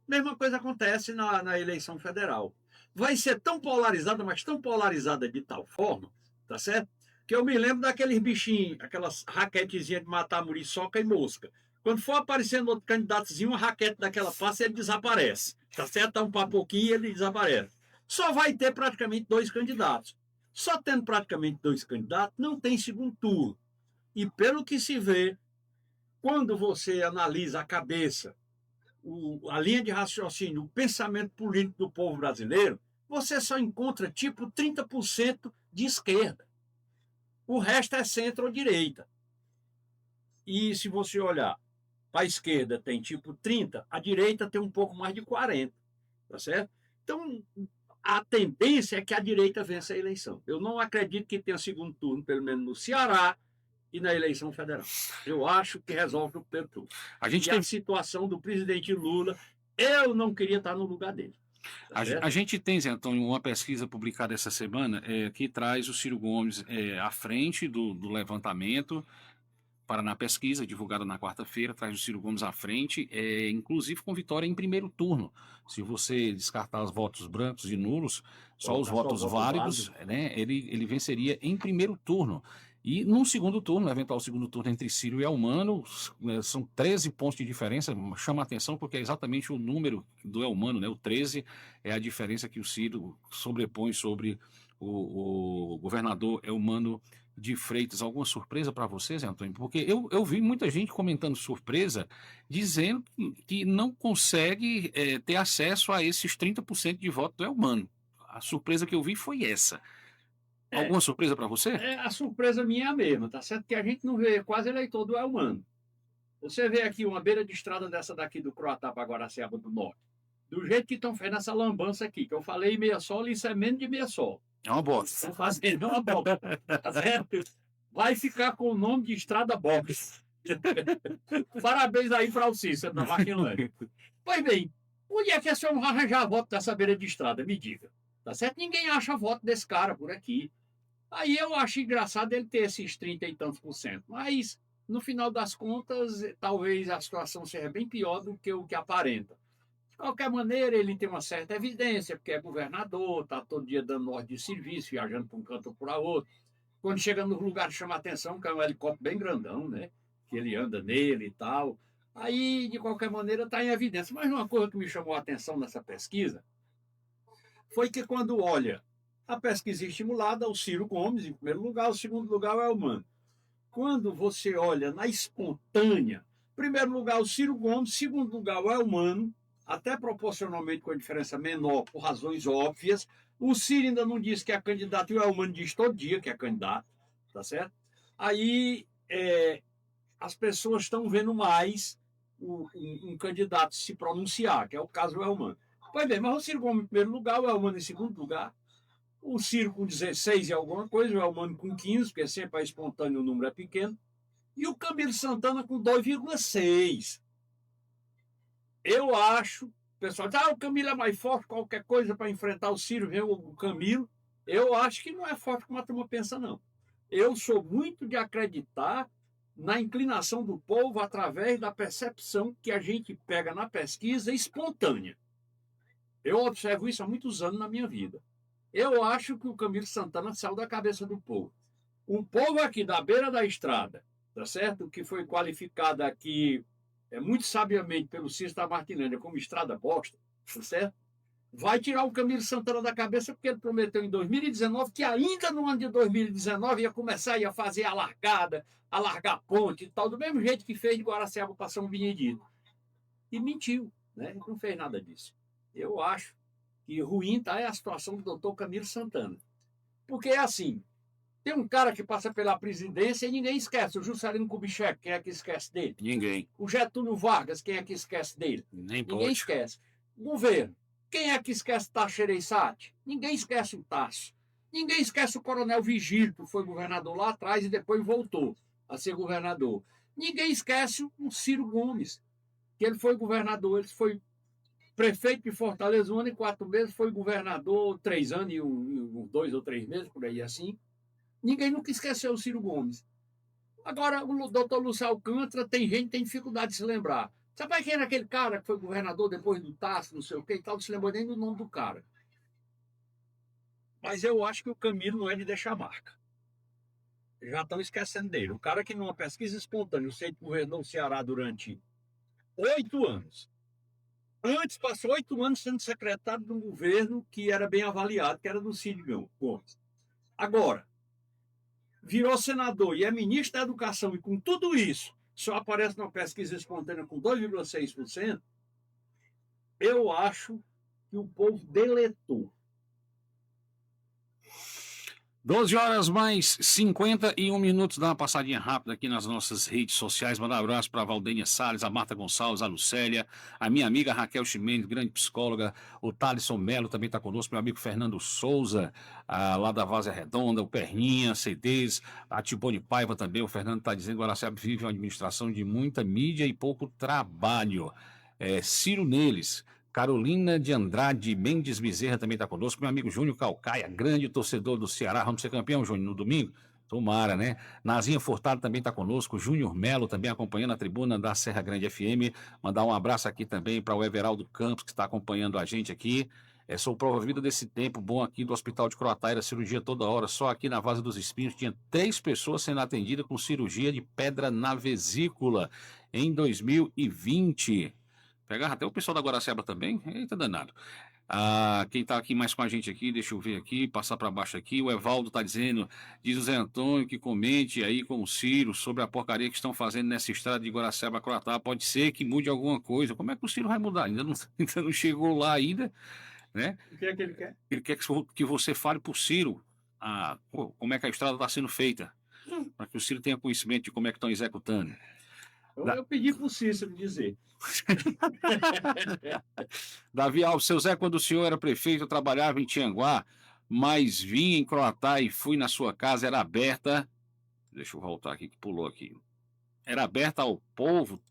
Speaker 4: Mesma coisa acontece na eleição federal. Vai ser tão polarizada, mas tão polarizada de tal forma, tá certo? Que eu me lembro daqueles bichinhos, aquelas raquetezinhas de matar muriçoca e mosca. Quando for aparecendo outro candidatozinho, uma raquete daquela passa e ele desaparece. Tá certo? Dá um papoquinho e ele desaparece. Só vai ter praticamente 2 candidatos. Só tendo praticamente 2 candidatos, não tem segundo turno. E pelo que se vê, quando você analisa a cabeça, a linha de raciocínio, o pensamento político do povo brasileiro, você só encontra tipo 30% de esquerda. O resto é centro ou direita. E se você olhar para a esquerda tem tipo 30, a direita tem um pouco mais de 40, tá certo? Então, a tendência é que a direita vença a eleição. Eu não acredito que tenha segundo turno, pelo menos no Ceará e na eleição federal. Eu acho que resolve o primeiro turno.
Speaker 3: A gente
Speaker 4: E
Speaker 3: tem...
Speaker 4: a situação do presidente Lula, eu não queria estar no lugar dele. Tá
Speaker 3: A gente tem, Zé Antônio, uma pesquisa publicada essa semana que traz o Ciro Gomes à frente do levantamento. Paraná Pesquisa, divulgada na quarta-feira, traz o Ciro Gomes à frente, inclusive com vitória em primeiro turno. Se você descartar os votos brancos e nulos, só os votos válidos, né, ele venceria em primeiro turno. E num segundo turno, no eventual segundo turno entre Ciro e Elmano, são 13 pontos de diferença. Chama a atenção porque é exatamente o número do Elmano, né? O 13 é a diferença que o Ciro sobrepõe sobre o governador Elmano de Freitas. Alguma surpresa para vocês, Antônio? Porque eu vi muita gente comentando surpresa, dizendo que não consegue ter acesso a esses 30% de voto do Elmano. A surpresa que eu vi foi essa. Alguma surpresa para você?
Speaker 4: A surpresa minha é a mesma, tá certo? Que a gente não vê quase eleitor do Elmano. Você vê aqui uma beira de estrada dessa daqui do Croatá para Guaraciaba do Norte. Do jeito que estão fazendo essa lambança aqui, que eu falei meia sol, isso é menos de meia sol.
Speaker 3: É uma bosta.
Speaker 4: Estão fazendo uma bosta. Tá certo? Vai ficar com o nome de Estrada Box. Parabéns aí para o Cícero da Maquilândia. Pois bem, onde é que esse homem vai arranjar voto dessa beira de estrada? Me diga. Tá certo? Ninguém acha voto desse cara por aqui. Aí eu acho engraçado ele ter esses 30 e tantos por cento. Mas, no final das contas, talvez a situação seja bem pior do que o que aparenta. De qualquer maneira, ele tem uma certa evidência, porque é governador, está todo dia dando ordem de serviço, viajando para um canto ou para outro. Quando chega no lugar, chama a atenção, que é um helicóptero bem grandão, né? Que ele anda nele e tal. Aí, de qualquer maneira, está em evidência. Mas uma coisa que me chamou a atenção nessa pesquisa foi que quando olha a pesquisa estimulada, o Ciro Gomes, em primeiro lugar, o segundo lugar é o Elmano. Quando você olha na espontânea, em primeiro lugar o Ciro Gomes, segundo lugar o Elmano, até proporcionalmente com a diferença menor, por razões óbvias. O Ciro ainda não disse que é candidato e o Elmano diz todo dia que é candidato, tá certo? Aí as pessoas estão vendo mais um candidato se pronunciar, que é o caso do Elmano. Pois bem, mas o Ciro Gomes em primeiro lugar, o Elmano em segundo lugar, o Ciro com 16 e alguma coisa, o Elmano com 15, porque sempre a espontânea o número é pequeno, e o Camilo Santana com 2,6. Eu acho, o pessoal diz, o Camilo é mais forte, qualquer coisa para enfrentar o Ciro, vem o Camilo. Eu acho que não é forte como a turma pensa, não. Eu sou muito de acreditar na inclinação do povo através da percepção que a gente pega na pesquisa espontânea. Eu observo isso há muitos anos na minha vida. Eu acho que o Camilo Santana saiu da cabeça do povo. Um povo aqui da beira da estrada, tá certo? Que foi qualificado aqui muito sabiamente pelo Cícero da Martinândia como estrada bosta, tá certo? Vai tirar o Camilo Santana da cabeça porque ele prometeu em 2019 que ainda no ano de 2019 ia começar, ia fazer a largada, alargar a ponte e tal, do mesmo jeito que fez de Guaraciaba para São Benedito. E mentiu, né? Ele não fez nada disso. Eu acho que ruim está a situação do doutor Camilo Santana. Porque é assim, tem um cara que passa pela presidência e ninguém esquece. O Juscelino Kubitschek, quem é que esquece dele?
Speaker 3: Ninguém.
Speaker 4: O Getúlio Vargas, quem é que esquece dele? Ninguém esquece. O governo, quem é que esquece Tasso Gereissati? Ninguém esquece o Tasso. Ninguém esquece o Coronel Vigílio, que foi governador lá atrás e depois voltou a ser governador. Ninguém esquece o Ciro Gomes, que ele foi governador, ele foi prefeito de Fortaleza 1 ano e 4 meses, foi governador 3 anos e 2 ou 3 meses, por aí assim. Ninguém nunca esqueceu o Ciro Gomes. Agora, o doutor Lúcio Alcântara, tem gente que tem dificuldade de se lembrar. Sabe quem era aquele cara que foi governador depois do Tasso, não sei o quê e tal, não se lembrou nem do nome do cara. Mas eu acho que o caminho não é de deixar marca. Já estão esquecendo dele. O cara que numa pesquisa espontânea, o Centro governou o Ceará durante 8 anos. Antes, passou 8 anos sendo secretário de um governo que era bem avaliado, que era do Cid Gomes. Agora, virou senador e é ministro da Educação, e com tudo isso, só aparece numa pesquisa espontânea com 2,6%, eu acho que o povo deletou.
Speaker 3: 12 horas mais 51 minutos. Dá uma passadinha rápida aqui nas nossas redes sociais. Mandar um abraço para a Valdênia Salles, a Marta Gonçalves, a Lucélia, a minha amiga Raquel Ximenes, grande psicóloga, o Thalisson Melo também está conosco, meu amigo Fernando Souza, lá da Várzea Redonda, o Perninha, CDs, a Tibone Paiva também. O Fernando está dizendo que o Guaraciaba vive uma administração de muita mídia e pouco trabalho. Ciro Neles. Carolina de Andrade Mendes Bezerra também está conosco. Meu amigo Júnior Calcaia, grande torcedor do Ceará. Vamos ser campeão, Júnior, no domingo? Tomara, né? Nazinha Furtado também está conosco. Júnior Melo também acompanhando a tribuna da Serra Grande FM. Mandar um abraço aqui também para o Everaldo Campos, que está acompanhando a gente aqui. Sou prova-vida desse tempo bom aqui do Hospital de Croataira, cirurgia toda hora. Só aqui na Vaza dos Espinhos tinha 3 pessoas sendo atendidas com cirurgia de pedra na vesícula em 2020. Pegava até o pessoal da Guaraciaba também. Eita danado. Quem tá aqui mais com a gente aqui, deixa eu ver aqui, passar para baixo aqui. O Evaldo tá dizendo, diz o Zé Antônio que comente aí com o Ciro sobre a porcaria que estão fazendo nessa estrada de Guaraciaba a Croatá. Pode ser que mude alguma coisa. Como é que o Ciro vai mudar? Ainda não chegou lá ainda, né?
Speaker 4: O que é que ele quer?
Speaker 3: Ele quer que você fale pro Ciro como é que a estrada está sendo feita, para que o Ciro tenha conhecimento de como é que estão executando.
Speaker 4: Eu pedi pro Cícero dizer.
Speaker 3: Davi Alves, seu Zé, quando o senhor era prefeito, eu trabalhava em Tianguá, mas vim em Croatá e fui na sua casa, era aberta. Deixa eu voltar aqui, que pulou aqui. Era aberta ao povo.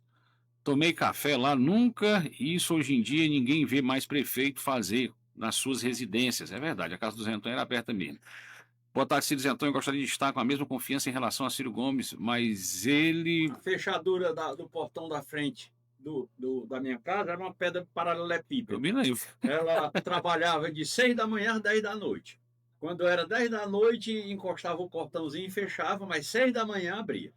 Speaker 3: Tomei café lá, nunca. Isso hoje em dia ninguém vê mais prefeito fazer nas suas residências. É verdade, a casa do Zé Antônio era aberta mesmo. Boa tarde, Ciro Zé Antônio. Eu gostaria de estar com a mesma confiança em relação a Ciro Gomes, mas ele.
Speaker 4: A fechadura do portão da frente da minha casa era uma pedra paralelepípedo. Ela trabalhava de 6 da manhã às 10 da noite. Quando era 10 da noite, encostava o portãozinho e fechava, mas 6 da manhã abria.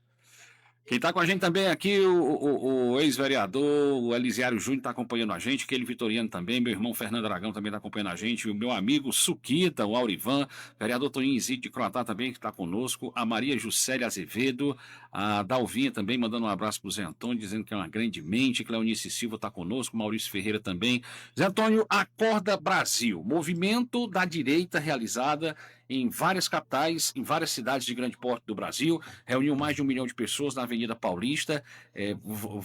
Speaker 3: Quem está com a gente também aqui, o ex-vereador, o Elisiário Júnior está acompanhando a gente, aquele Vitoriano também, meu irmão Fernando Aragão também está acompanhando a gente, o meu amigo Suquita, o Aurivan, vereador Toninho Izide de Croatá também que está conosco, a Maria Juscelia Azevedo, a Dalvinha também mandando um abraço para o Zé Antônio, dizendo que é uma grande mente, Cleonice Silva está conosco, Maurício Ferreira também. Zé Antônio, Acorda Brasil, movimento da direita realizada em várias capitais, em várias cidades de grande porte do Brasil, reuniu mais de 1 milhão de pessoas na Avenida Paulista,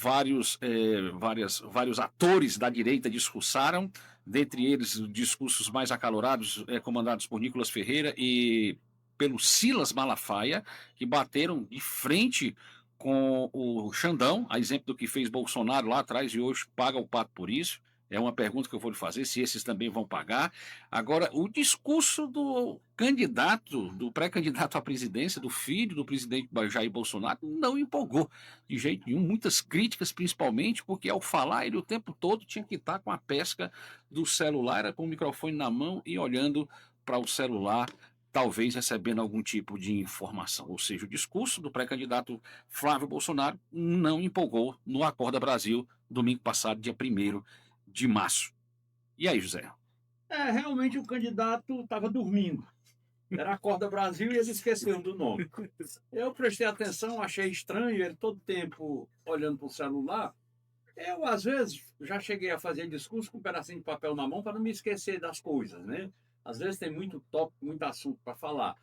Speaker 3: vários atores da direita discursaram, dentre eles discursos mais acalorados, comandados por Nicolas Ferreira e pelo Silas Malafaia, que bateram de frente com o Xandão, a exemplo do que fez Bolsonaro lá atrás e hoje paga o pato por isso. É uma pergunta que eu vou lhe fazer, se esses também vão pagar. Agora, o discurso do candidato, do pré-candidato à presidência, do filho do presidente Jair Bolsonaro, não empolgou de jeito nenhum. Muitas críticas, principalmente, porque ao falar ele o tempo todo tinha que estar com a pesca do celular, era com o microfone na mão e olhando para o celular, talvez recebendo algum tipo de informação. Ou seja, o discurso do pré-candidato Flávio Bolsonaro não empolgou no Acorda Brasil, domingo passado, dia 1º de março. E aí, José?
Speaker 4: Realmente o candidato estava dormindo. Era Acorda Brasil e eles esqueceram do nome. Eu prestei atenção, achei estranho, ele todo tempo olhando para o celular. Eu, às vezes, já cheguei a fazer discurso com um pedacinho de papel na mão para não me esquecer das coisas, né? Às vezes tem muito tópico, muito assunto para falar.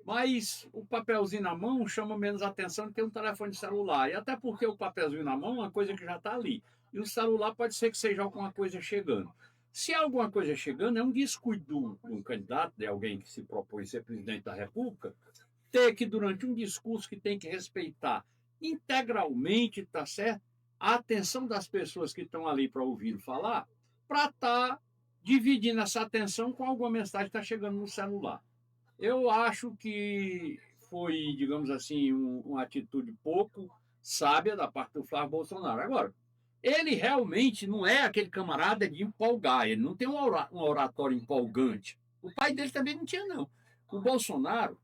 Speaker 4: Mas o papelzinho na mão chama menos atenção do que um telefone celular. E até porque o papelzinho na mão é uma coisa que já está ali. E o celular pode ser que seja alguma coisa chegando. Se há alguma coisa chegando, é um descuido de um candidato, de alguém que se propõe ser presidente da República, ter que, durante um discurso que tem que respeitar integralmente, tá certo? A atenção das pessoas que estão ali para ouvir falar, para estar dividindo essa atenção com alguma mensagem que está chegando no celular. Eu acho que foi, digamos assim, uma atitude pouco sábia da parte do Flávio Bolsonaro. Agora, ele realmente não é aquele camarada de empolgar, ele não tem uma oratória empolgante. O pai dele também não tinha, não. O Bolsonaro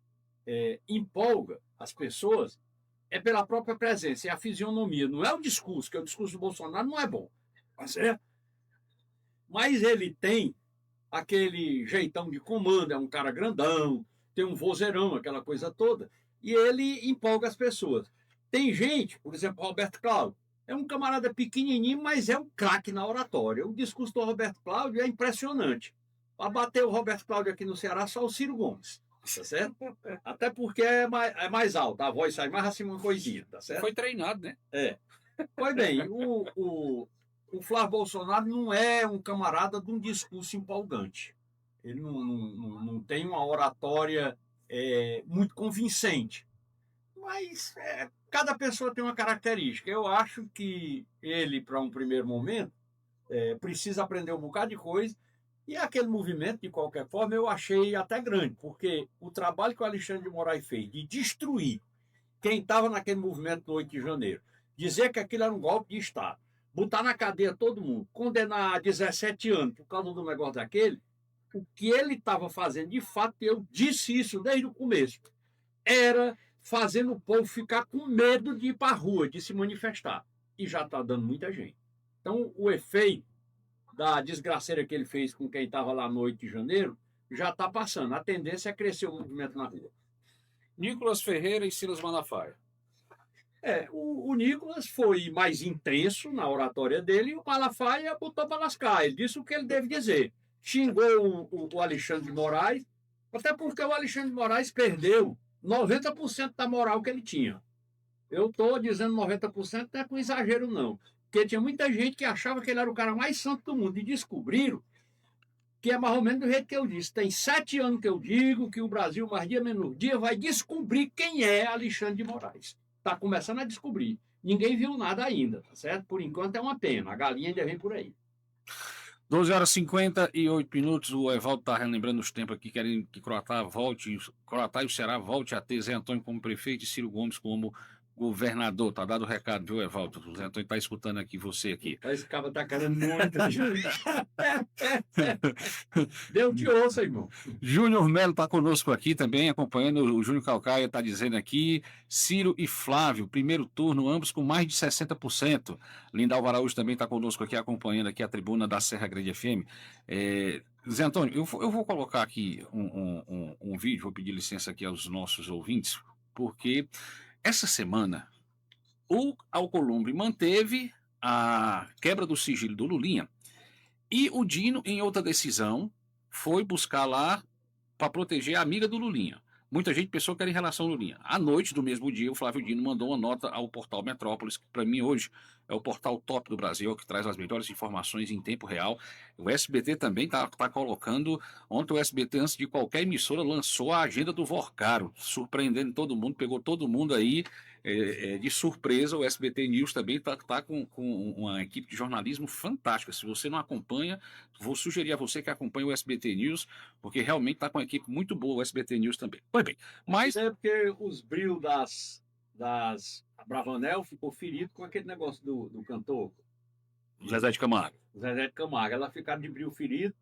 Speaker 4: empolga as pessoas pela própria presença, é a fisionomia, não é o discurso, que o discurso do Bolsonaro não é bom. Mas ele tem aquele jeitão de comando, é um cara grandão, tem um vozeirão, aquela coisa toda, e ele empolga as pessoas. Tem gente, por exemplo, Roberto Cláudio, é um camarada pequenininho, mas é um craque na oratória. O discurso do Roberto Cláudio é impressionante. Para bater o Roberto Cláudio aqui no Ceará, só o Ciro Gomes, tá certo? Até porque é mais alto, a voz sai mais assim uma coisinha, tá certo?
Speaker 3: Foi treinado, né?
Speaker 4: Pois bem, o Flávio Bolsonaro não é um camarada de um discurso empolgante. Ele não tem uma oratória muito convincente. Mas cada pessoa tem uma característica. Eu acho que ele, para um primeiro momento, precisa aprender um bocado de coisa. E aquele movimento, de qualquer forma, eu achei até grande, porque o trabalho que o Alexandre de Moraes fez de destruir quem estava naquele movimento do 8 de janeiro, dizer que aquilo era um golpe de Estado, botar na cadeia todo mundo, condenar a 17 anos por causa do negócio daquele, o que ele estava fazendo, de fato, eu disse isso desde o começo, era fazendo o povo ficar com medo de ir para a rua, de se manifestar. E já está dando muita gente. Então, o efeito da desgraceira que ele fez com quem estava lá no 8 de janeiro já está passando. A tendência é crescer o movimento na rua.
Speaker 3: Nicolas Ferreira e Silas Malafaia.
Speaker 4: O Nicolas foi mais intenso na oratória dele e o Malafaia botou para lascar. Ele disse o que ele deve dizer. Xingou o Alexandre de Moraes, até porque o Alexandre de Moraes perdeu 90% da moral que ele tinha. Eu estou dizendo 90%, não é com exagero, não. Porque tinha muita gente que achava que ele era o cara mais santo do mundo. E descobriram que é mais ou menos do jeito que eu disse. Tem 7 anos que eu digo que o Brasil, mais dia menos dia, vai descobrir quem é Alexandre de Moraes. Está começando a descobrir. Ninguém viu nada ainda, tá certo? Por enquanto é uma pena. A galinha ainda vem por aí.
Speaker 3: 12 horas e 58 minutos. O Evaldo está relembrando os tempos aqui, querendo que Croatá e o Ceará volte a ter Zé Antônio como prefeito e Ciro Gomes como governador. Tá dado o recado, viu, Evaldo? O Zé Antônio está escutando aqui você aqui.
Speaker 4: Esse cara tá querendo muito. Deus te ouça, irmão.
Speaker 3: Júnior Melo está conosco aqui também, acompanhando. O Júnior Calcaia está dizendo aqui: Ciro e Flávio, primeiro turno, ambos com mais de 60%. Lindalva Araújo também está conosco aqui, acompanhando aqui a tribuna da Serra Grande FM. Zé Antônio, eu vou colocar aqui um vídeo, vou pedir licença aqui aos nossos ouvintes, porque essa semana o Alcolumbre manteve a quebra do sigilo do Lulinha e o Dino, em outra decisão, foi buscar lá para proteger a amiga do Lulinha. Muita gente pensou que era em relação ao Lulinha. À noite do mesmo dia, o Flávio Dino mandou uma nota ao portal Metrópolis, que para mim hoje é o portal top do Brasil, que traz as melhores informações em tempo real. O SBT também está colocando. Ontem o SBT, antes de qualquer emissora, lançou a agenda do Vorcaro, surpreendendo todo mundo, pegou todo mundo aí de surpresa. O SBT News também está com uma equipe de jornalismo fantástica. Se você não acompanha, vou sugerir a você que acompanhe o SBT News, porque realmente está com uma equipe muito boa, o SBT News também. Pois bem, mas...
Speaker 4: É porque os brilhos das Bravanel ficou ferido com aquele negócio do cantor.
Speaker 3: Zezé de Camargo.
Speaker 4: Zezé de Camargo. Ela ficaram de brilho ferido,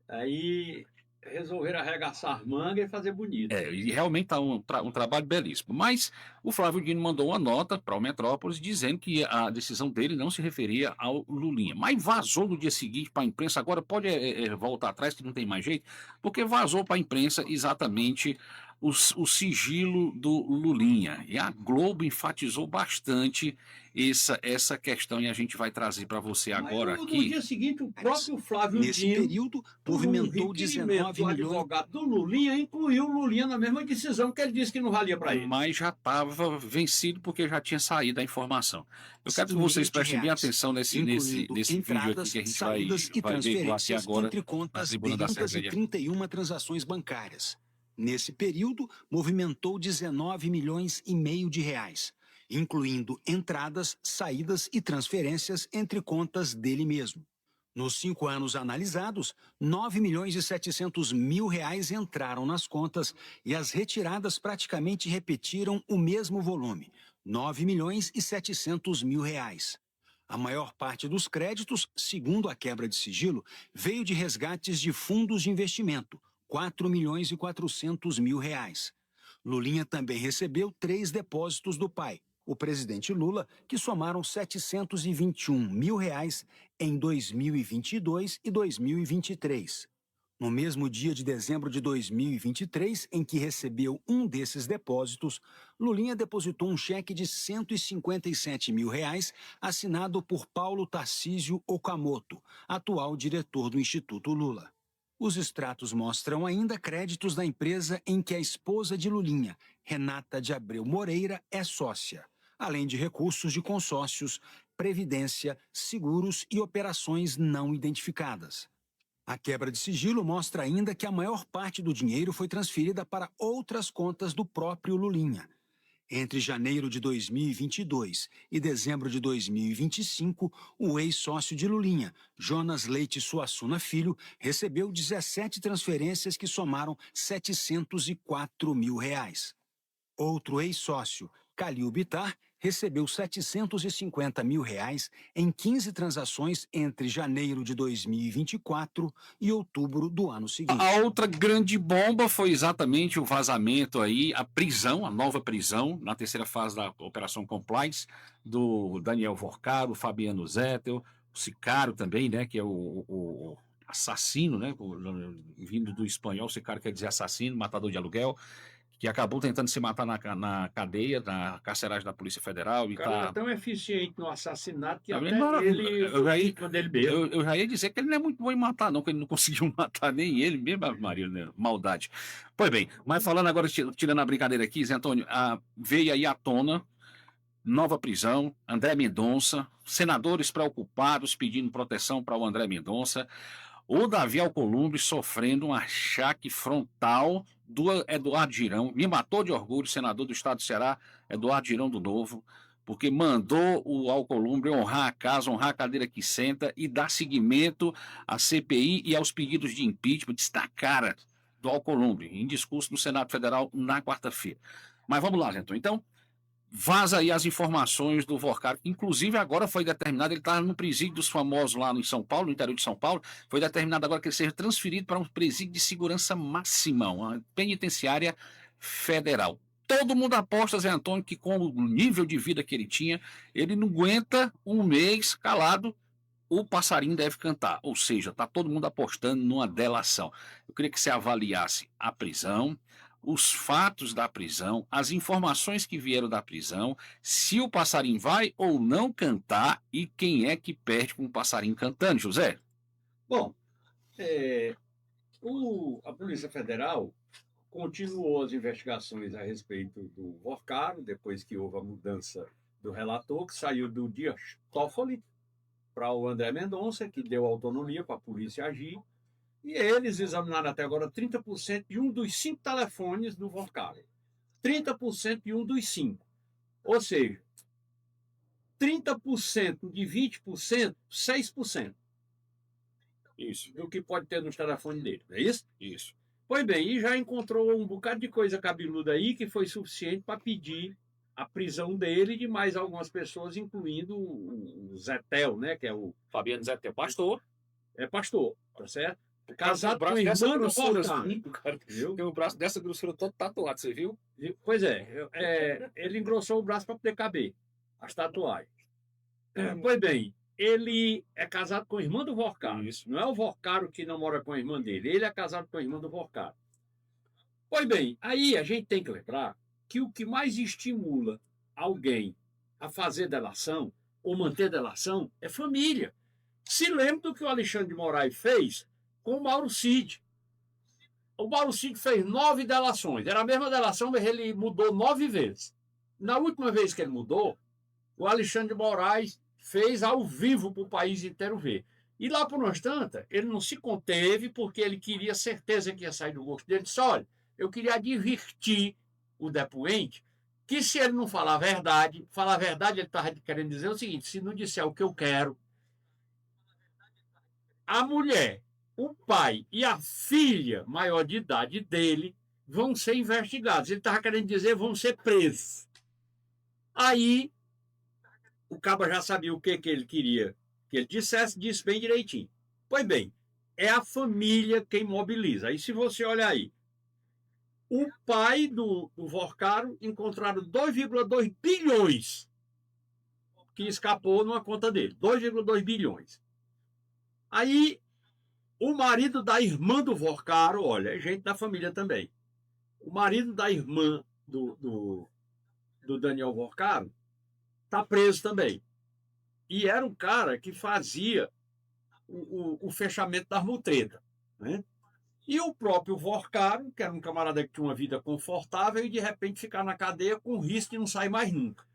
Speaker 4: aí resolveram arregaçar manga e fazer bonito.
Speaker 3: E realmente está um trabalho belíssimo. Mas o Flávio Dino mandou uma nota para o Metrópolis dizendo que a decisão dele não se referia ao Lulinha. Mas vazou no dia seguinte para a imprensa, agora pode voltar atrás que não tem mais jeito, porque vazou para a imprensa exatamente o sigilo do Lulinha. E a Globo enfatizou bastante essa questão e a gente vai trazer para você agora aqui.
Speaker 4: No dia seguinte, o próprio Flávio
Speaker 5: Nesse
Speaker 4: Dino,
Speaker 5: período, movimentou 19
Speaker 4: o
Speaker 5: milhões.
Speaker 4: advogado do Lulinha incluiu o Lulinha na mesma decisão que ele disse que não valia para ele.
Speaker 3: Mas já estava vencido porque já tinha saído a informação. Eu quero que vocês prestem bem atenção nesse vídeo aqui que a gente vai veicular aqui agora
Speaker 5: entre contas
Speaker 3: na tribuna da Serra
Speaker 5: e
Speaker 3: Grande.
Speaker 5: 31 transações bancárias. Nesse período, movimentou 19 milhões e meio de reais, incluindo entradas, saídas e transferências entre contas dele mesmo. Nos 5 anos analisados, 9.700.000 reais entraram nas contas e as retiradas praticamente repetiram o mesmo volume, 9.700.000 reais. A maior parte dos créditos, segundo a quebra de sigilo, veio de resgates de fundos de investimento, 4.400.000 reais. Lulinha também recebeu 3 depósitos do pai, o presidente Lula, que somaram 721.000 reais em 2022 e 2023. No mesmo dia de dezembro de 2023, em que recebeu um desses depósitos, Lulinha depositou um cheque de 157.000 reais assinado por Paulo Tarcísio Okamoto, atual diretor do Instituto Lula. Os extratos mostram ainda créditos da empresa em que a esposa de Lulinha, Renata de Abreu Moreira, é sócia, além de recursos de consórcios, previdência, seguros e operações não identificadas. A quebra de sigilo mostra ainda que a maior parte do dinheiro foi transferida para outras contas do próprio Lulinha. Entre janeiro de 2022 e dezembro de 2025, o ex-sócio de Lulinha, Jonas Leite Suassuna Filho, recebeu 17 transferências que somaram 704.000 reais. Outro ex-sócio, Calil Bittar, recebeu 750.000 reais em 15 transações entre janeiro de 2024 e outubro do ano seguinte.
Speaker 3: A outra grande bomba foi exatamente o vazamento aí, a prisão, a nova prisão, na terceira fase da Operação Compliance, do Daniel Vorcaro, Fabiano Zettel, o Sicário também, né, que é o assassino, né, vindo do espanhol, Sicário quer dizer assassino, matador de aluguel, que acabou tentando se matar na cadeia, na carceragem da Polícia Federal.
Speaker 4: O cara é tão eficiente no assassinato que até quando ele bebe.
Speaker 3: Eu já ia dizer que ele não é muito bom em matar, não, que ele não conseguiu matar nem ele mesmo, Maria, né? Maldade. Pois bem, mas falando agora, tirando a brincadeira aqui, Zé Antônio, veio aí à tona, nova prisão, André Mendonça, senadores preocupados pedindo proteção para o André Mendonça, o Davi Alcolumbre sofrendo um achaque frontal do Eduardo Girão, me matou de orgulho, senador do estado do Ceará, Eduardo Girão do Novo, porque mandou o Alcolumbre honrar a casa, honrar a cadeira que senta e dar seguimento à CPI e aos pedidos de impeachment, destacar do Alcolumbre em discurso no Senado Federal na quarta-feira. Mas vamos lá, gente. Então, vaza aí as informações do Vorcaro, inclusive agora foi determinado, ele está no presídio dos famosos lá em São Paulo, no interior de São Paulo, foi determinado agora que ele seja transferido para um presídio de segurança máxima, uma penitenciária federal. Todo mundo aposta, Zé Antônio, que com o nível de vida que ele tinha, ele não aguenta um mês calado, o passarinho deve cantar, ou seja, está todo mundo apostando numa delação. Eu queria que você avaliasse a prisão, os fatos da prisão, as informações que vieram da prisão, se o passarinho vai ou não cantar e quem é que perde com o passarinho cantando, José?
Speaker 4: Bom, a Polícia Federal continuou as investigações a respeito do Vorcaro, depois que houve a mudança do relator, que saiu do Dias Toffoli para o André Mendonça, que deu autonomia para a polícia agir. E eles examinaram até agora 30% de um dos 5 telefones do Vorcaro. 30% de um dos 5. Ou seja, 30% de 20%, 6%.
Speaker 3: Isso.
Speaker 4: Do que pode ter nos telefones dele, não é isso?
Speaker 3: Isso.
Speaker 4: Pois bem, e já encontrou um bocado de coisa cabeluda aí que foi suficiente para pedir a prisão dele e de mais algumas pessoas, incluindo o Zettel, né, que é o...
Speaker 3: Fabiano Zettel, pastor.
Speaker 4: É pastor, tá certo? Casado com a irmã do Vorcaro.
Speaker 3: Tem um braço dessa grossura todo tatuado, você viu?
Speaker 4: Pois ele engrossou o braço para poder caber as tatuagens. Pois bem, ele é casado com a irmã do Vorcaro. Isso. Não é o Vorcaro que namora com a irmã dele, ele é casado com a irmã do Vorcaro. Pois bem, aí a gente tem que lembrar que o que mais estimula alguém a fazer delação ou manter delação é família. Se lembra do que o Alexandre de Moraes fez com o Mauro Cid. O Mauro Cid fez 9 delações. Era a mesma delação, mas ele mudou 9 vezes. Na última vez que ele mudou, o Alexandre de Moraes fez ao vivo para o país inteiro ver. E lá por umas tantas, ele não se conteve porque ele queria certeza que ia sair do gosto dele. Ele disse, olha, eu queria advertir o depoente que se ele não falar a verdade, ele estava querendo dizer o seguinte, se não disser o que eu quero, a mulher, o pai e a filha maior de idade dele vão ser investigados. Ele estava querendo dizer vão ser presos. Aí o cabo já sabia o que ele queria que ele disse bem direitinho. Pois bem, é a família quem mobiliza. Aí se você olhar aí, o pai do Vorcaro encontraram 2,2 bilhões que escapou numa conta dele. 2,2 bilhões. Aí o marido da irmã do Vorcaro, olha, é gente da família também. O marido da irmã do Daniel Vorcaro está preso também. E era um cara que fazia o fechamento das mutretas, né? E o próprio Vorcaro, que era um camarada que tinha uma vida confortável e de repente ficar na cadeia com risco de não sair mais nunca.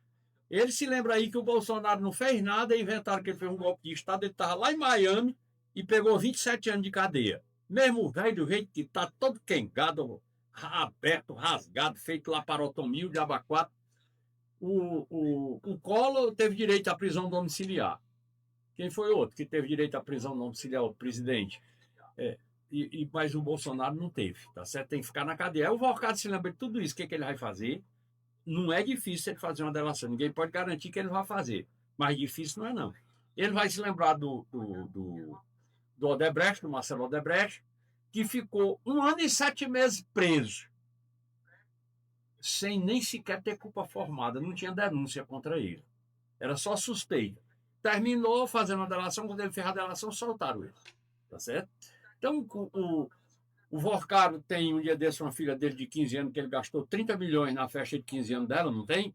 Speaker 4: Ele se lembra aí que o Bolsonaro não fez nada, inventaram que ele fez um golpe de Estado, ele estava lá em Miami e pegou 27 anos de cadeia. Mesmo velho do jeito que está, todo quengado, aberto, rasgado, feito laparotomia, de abacuado. O Collor teve direito à prisão domiciliar. Quem foi outro que teve direito à prisão domiciliar? O presidente. Mas o Bolsonaro não teve, tá certo? Tem que ficar na cadeia. Aí o Vorcado se lembra de tudo isso. O que ele vai fazer? Não é difícil ele fazer uma delação. Ninguém pode garantir que ele vai fazer. Mas difícil não é, não. Ele vai se lembrar do Odebrecht, do Marcelo Odebrecht, que ficou 1 ano e 7 meses preso, sem nem sequer ter culpa formada. Não tinha denúncia contra ele. Era só suspeita. Terminou fazendo a delação. Quando ele fez a delação, soltaram ele. Tá certo? Então, o Vorcaro tem um dia desse uma filha dele de 15 anos que ele gastou 30 milhões na festa de 15 anos dela, não tem?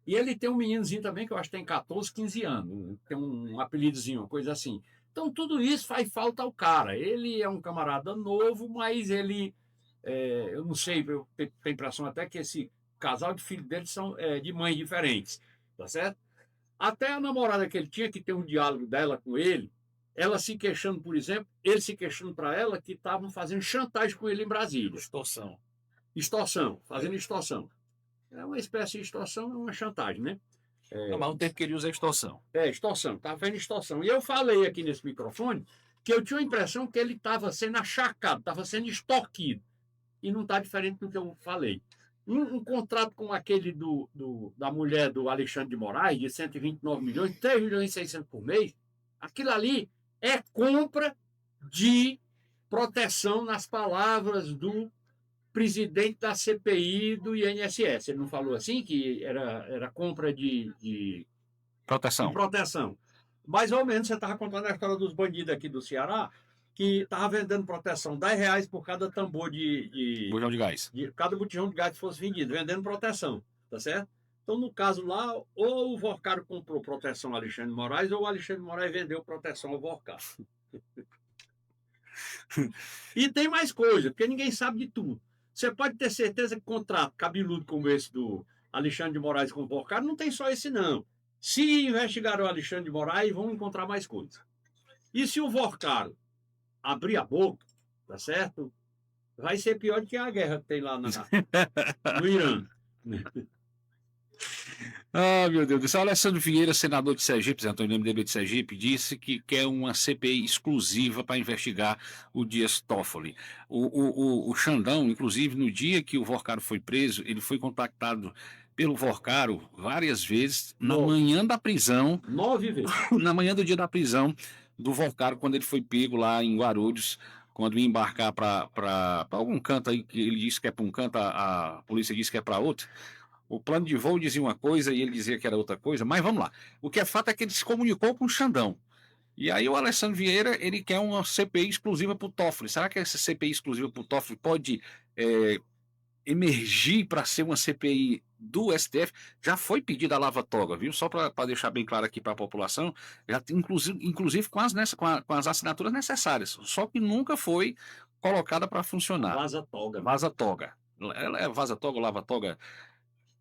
Speaker 4: E ele tem um meninozinho também que eu acho que tem 14, 15 anos. Tem um apelidozinho, uma coisa assim. Então, tudo isso faz falta ao cara. Ele é um camarada novo, mas ele... eu não sei, eu tenho a impressão até que esse casal de filhos dele são de mães diferentes. Tá certo? Até a namorada que ele tinha, que tem um diálogo dela com ele, ela se queixando, por exemplo, ele se queixando para ela que estavam fazendo chantagem com ele em Brasília.
Speaker 3: Extorsão.
Speaker 4: Extorsão, fazendo extorsão. É uma espécie de extorsão, é uma chantagem, né?
Speaker 3: Mas um tempo que ele usa extorsão.
Speaker 4: Extorsão, estava fazendo extorsão. E eu falei aqui nesse microfone que eu tinha a impressão que ele estava sendo achacado, estava sendo extorquido. E não está diferente do que eu falei. Um contrato como aquele da mulher do Alexandre de Moraes, de 129 milhões, 3 milhões e 600 por mês, aquilo ali é compra de proteção, nas palavras do presidente da CPI do INSS. Ele não falou assim que era compra de proteção. Mais ou menos, você estava contando a história dos bandidos aqui do Ceará, que estava vendendo proteção, R$10 por cada tambor
Speaker 3: Bujão de gás.
Speaker 4: Cada botijão de gás que fosse vendido, vendendo proteção, tá certo? Então, no caso lá, ou o Vorcaro comprou proteção ao Alexandre de Moraes, ou o Alexandre de Moraes vendeu proteção ao Vorcaro. E tem mais coisa, porque ninguém sabe de tudo. Você pode ter certeza que contrato cabeludo como esse do Alexandre de Moraes com o Vorcaro, não tem só esse, não. Se investigar o Alexandre de Moraes, vão encontrar mais coisas. E se o Vorcaro abrir a boca, tá certo? Vai ser pior do que a guerra que tem lá no Irã.
Speaker 3: Ah, meu Deus do céu. Alessandro Vieira, senador de Sergipe, Antônio MDB de Sergipe, disse que quer uma CPI exclusiva para investigar o Dias Toffoli. O Xandão, inclusive, no dia que o Vorcaro foi preso, ele foi contactado pelo Vorcaro várias vezes, na manhã da prisão.
Speaker 4: 9 vezes.
Speaker 3: Na manhã do dia da prisão do Vorcaro, quando ele foi pego lá em Guarulhos, quando ia embarcar para algum canto aí, que ele disse que é para um canto, a polícia disse que é para outro. O plano de voo dizia uma coisa e ele dizia que era outra coisa, mas vamos lá. O que é fato é que ele se comunicou com o Xandão. E aí o Alessandro Vieira, ele quer uma CPI exclusiva para o Toffoli. Será que essa CPI exclusiva para o Toffoli pode emergir para ser uma CPI do STF? Já foi pedida a lava-toga, viu? Só para deixar bem claro aqui para a população, já tem, inclusive com as assinaturas necessárias, só que nunca foi colocada para funcionar.
Speaker 4: Vaza-toga.
Speaker 3: Vaza-toga. Ela é vaza-toga ou lava-toga?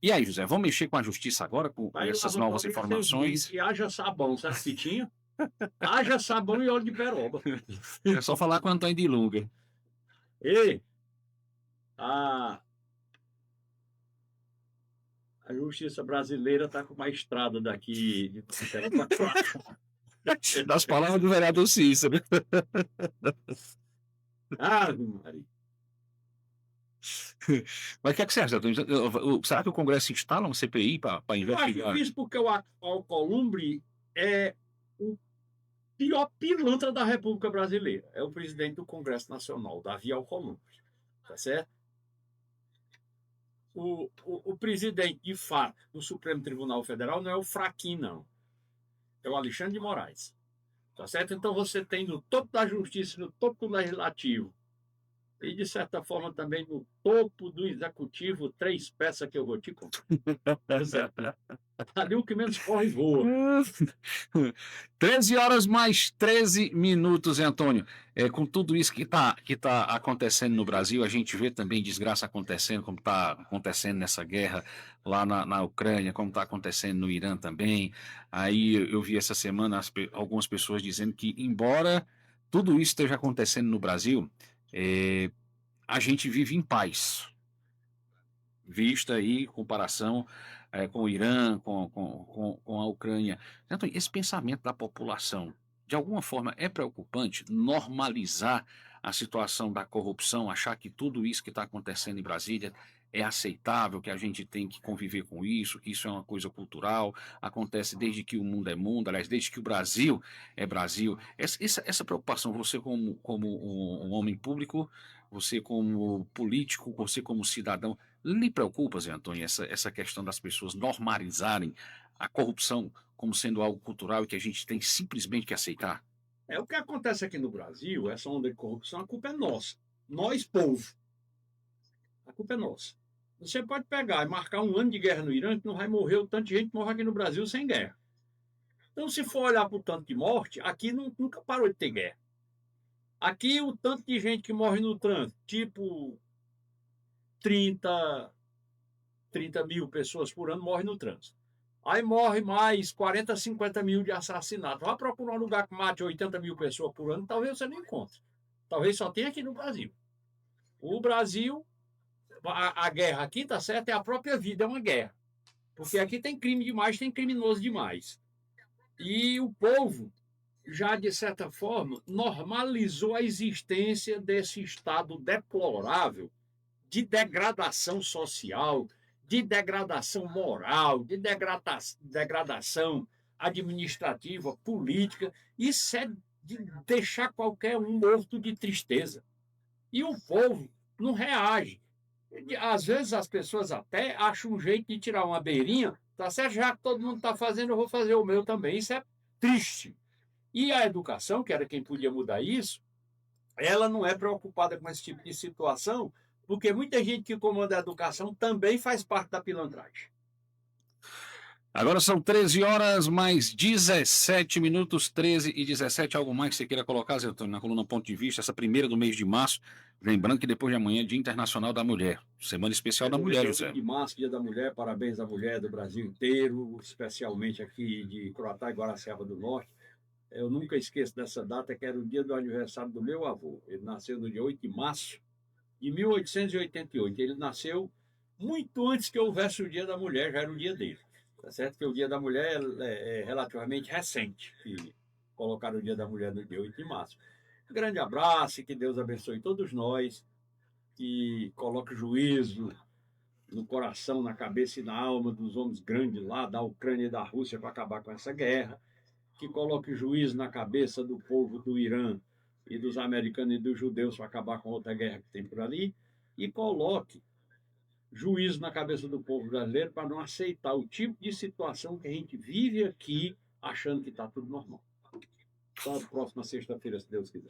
Speaker 3: E aí, José, vamos mexer com a justiça agora, com essas novas informações?
Speaker 4: E haja sabão, sabe que tinha? Haja sabão e óleo de peroba.
Speaker 3: É só falar com o Antônio de Lunga.
Speaker 4: E a justiça brasileira está com uma estrada daqui de Itaquera para cá.
Speaker 3: Das palavras do vereador Cícero.
Speaker 4: Ah, Maria.
Speaker 3: Mas o que é que você acha, Antônio? Será que o Congresso instala uma CPI para
Speaker 4: Eu acho
Speaker 3: investigar?
Speaker 4: difícil porque o Alcolumbre é o pior pilantra da República Brasileira. É o presidente do Congresso Nacional, Davi Alcolumbre. Tá certo? O presidente, de fato, do Supremo Tribunal Federal não é o fraquinho, não. É o Alexandre de Moraes. Tá certo? Então você tem no topo da justiça, no topo do legislativo e, de certa forma, também no topo do executivo, três peças que eu vou te contar. Ali o que menos corre voa.
Speaker 3: 13 horas mais 13 minutos, Antônio. Com tudo isso que tá acontecendo no Brasil, a gente vê também desgraça acontecendo, como está acontecendo nessa guerra lá na Ucrânia, como está acontecendo no Irã também. Aí eu vi essa semana algumas pessoas dizendo que, embora tudo isso esteja acontecendo no Brasil, a gente vive em paz. Vista aí comparação com o Irã, com a Ucrânia. Então, esse pensamento da população, de alguma forma, é preocupante normalizar a situação da corrupção, achar que tudo isso que está acontecendo em Brasília é aceitável, que a gente tem que conviver com isso, que isso é uma coisa cultural, acontece desde que o mundo é mundo, aliás, desde que o Brasil é Brasil. Essa preocupação, você como um homem público, você como político, você como cidadão, lhe preocupa, Zé Antônio, essa questão das pessoas normalizarem a corrupção como sendo algo cultural e que a gente tem simplesmente que aceitar?
Speaker 4: O que acontece aqui no Brasil, essa onda de corrupção, a culpa é nossa. Nós, povo. A culpa é nossa. Você pode pegar e marcar um ano de guerra no Irã, que não vai morrer o tanto de gente que morre aqui no Brasil sem guerra. Então, se for olhar para o tanto de morte, aqui nunca parou de ter guerra. Aqui, o tanto de gente que morre no trânsito, tipo 30 mil pessoas por ano morrem no trânsito. Aí morre mais 40, 50 mil de assassinato. Vá procurar um lugar que mate 80 mil pessoas por ano, talvez você não encontre. Talvez só tenha aqui no Brasil. O Brasil, a guerra aqui, tá certo, é a própria vida, é uma guerra. Porque aqui tem crime demais, tem criminoso demais. E o povo já, de certa forma, normalizou a existência desse estado deplorável de degradação social, de degradação moral, de degradação administrativa, política. Isso é de deixar qualquer um morto de tristeza. E o povo não reage. Às vezes as pessoas até acham um jeito de tirar uma beirinha, tá certo? Já que todo mundo está fazendo, eu vou fazer o meu também. Isso é triste. E a educação, que era quem podia mudar isso, ela não é preocupada com esse tipo de situação, porque muita gente que comanda a educação também faz parte da pilantragem.
Speaker 3: Agora são 13 horas mais 17 minutos, 13 e 17. Algo mais que você queira colocar, Zé Antônio, na coluna Ponto de Vista, essa primeira do mês de março? Lembrando que depois de amanhã é Dia Internacional da Mulher, Semana Especial da Mulher, José.
Speaker 4: De março, Dia da Mulher, parabéns à mulher do Brasil inteiro, especialmente aqui de Croatá e Guaraciaba do Norte. Eu nunca esqueço dessa data, que era o dia do aniversário do meu avô. Ele nasceu no dia 8 de março de 1888. Ele nasceu muito antes que houvesse o Dia da Mulher, já era o dia dele. Tá certo que o Dia da Mulher é relativamente recente, que colocaram o Dia da Mulher no dia 8 de março. Um grande abraço e que Deus abençoe todos nós, que coloque juízo no coração, na cabeça e na alma dos homens grandes lá da Ucrânia e da Rússia para acabar com essa guerra, que coloque juízo na cabeça do povo do Irã e dos americanos e dos judeus para acabar com outra guerra que tem por ali, e coloque juízo na cabeça do povo brasileiro para não aceitar o tipo de situação que a gente vive aqui achando que está tudo normal. Só a próxima sexta-feira, se Deus quiser.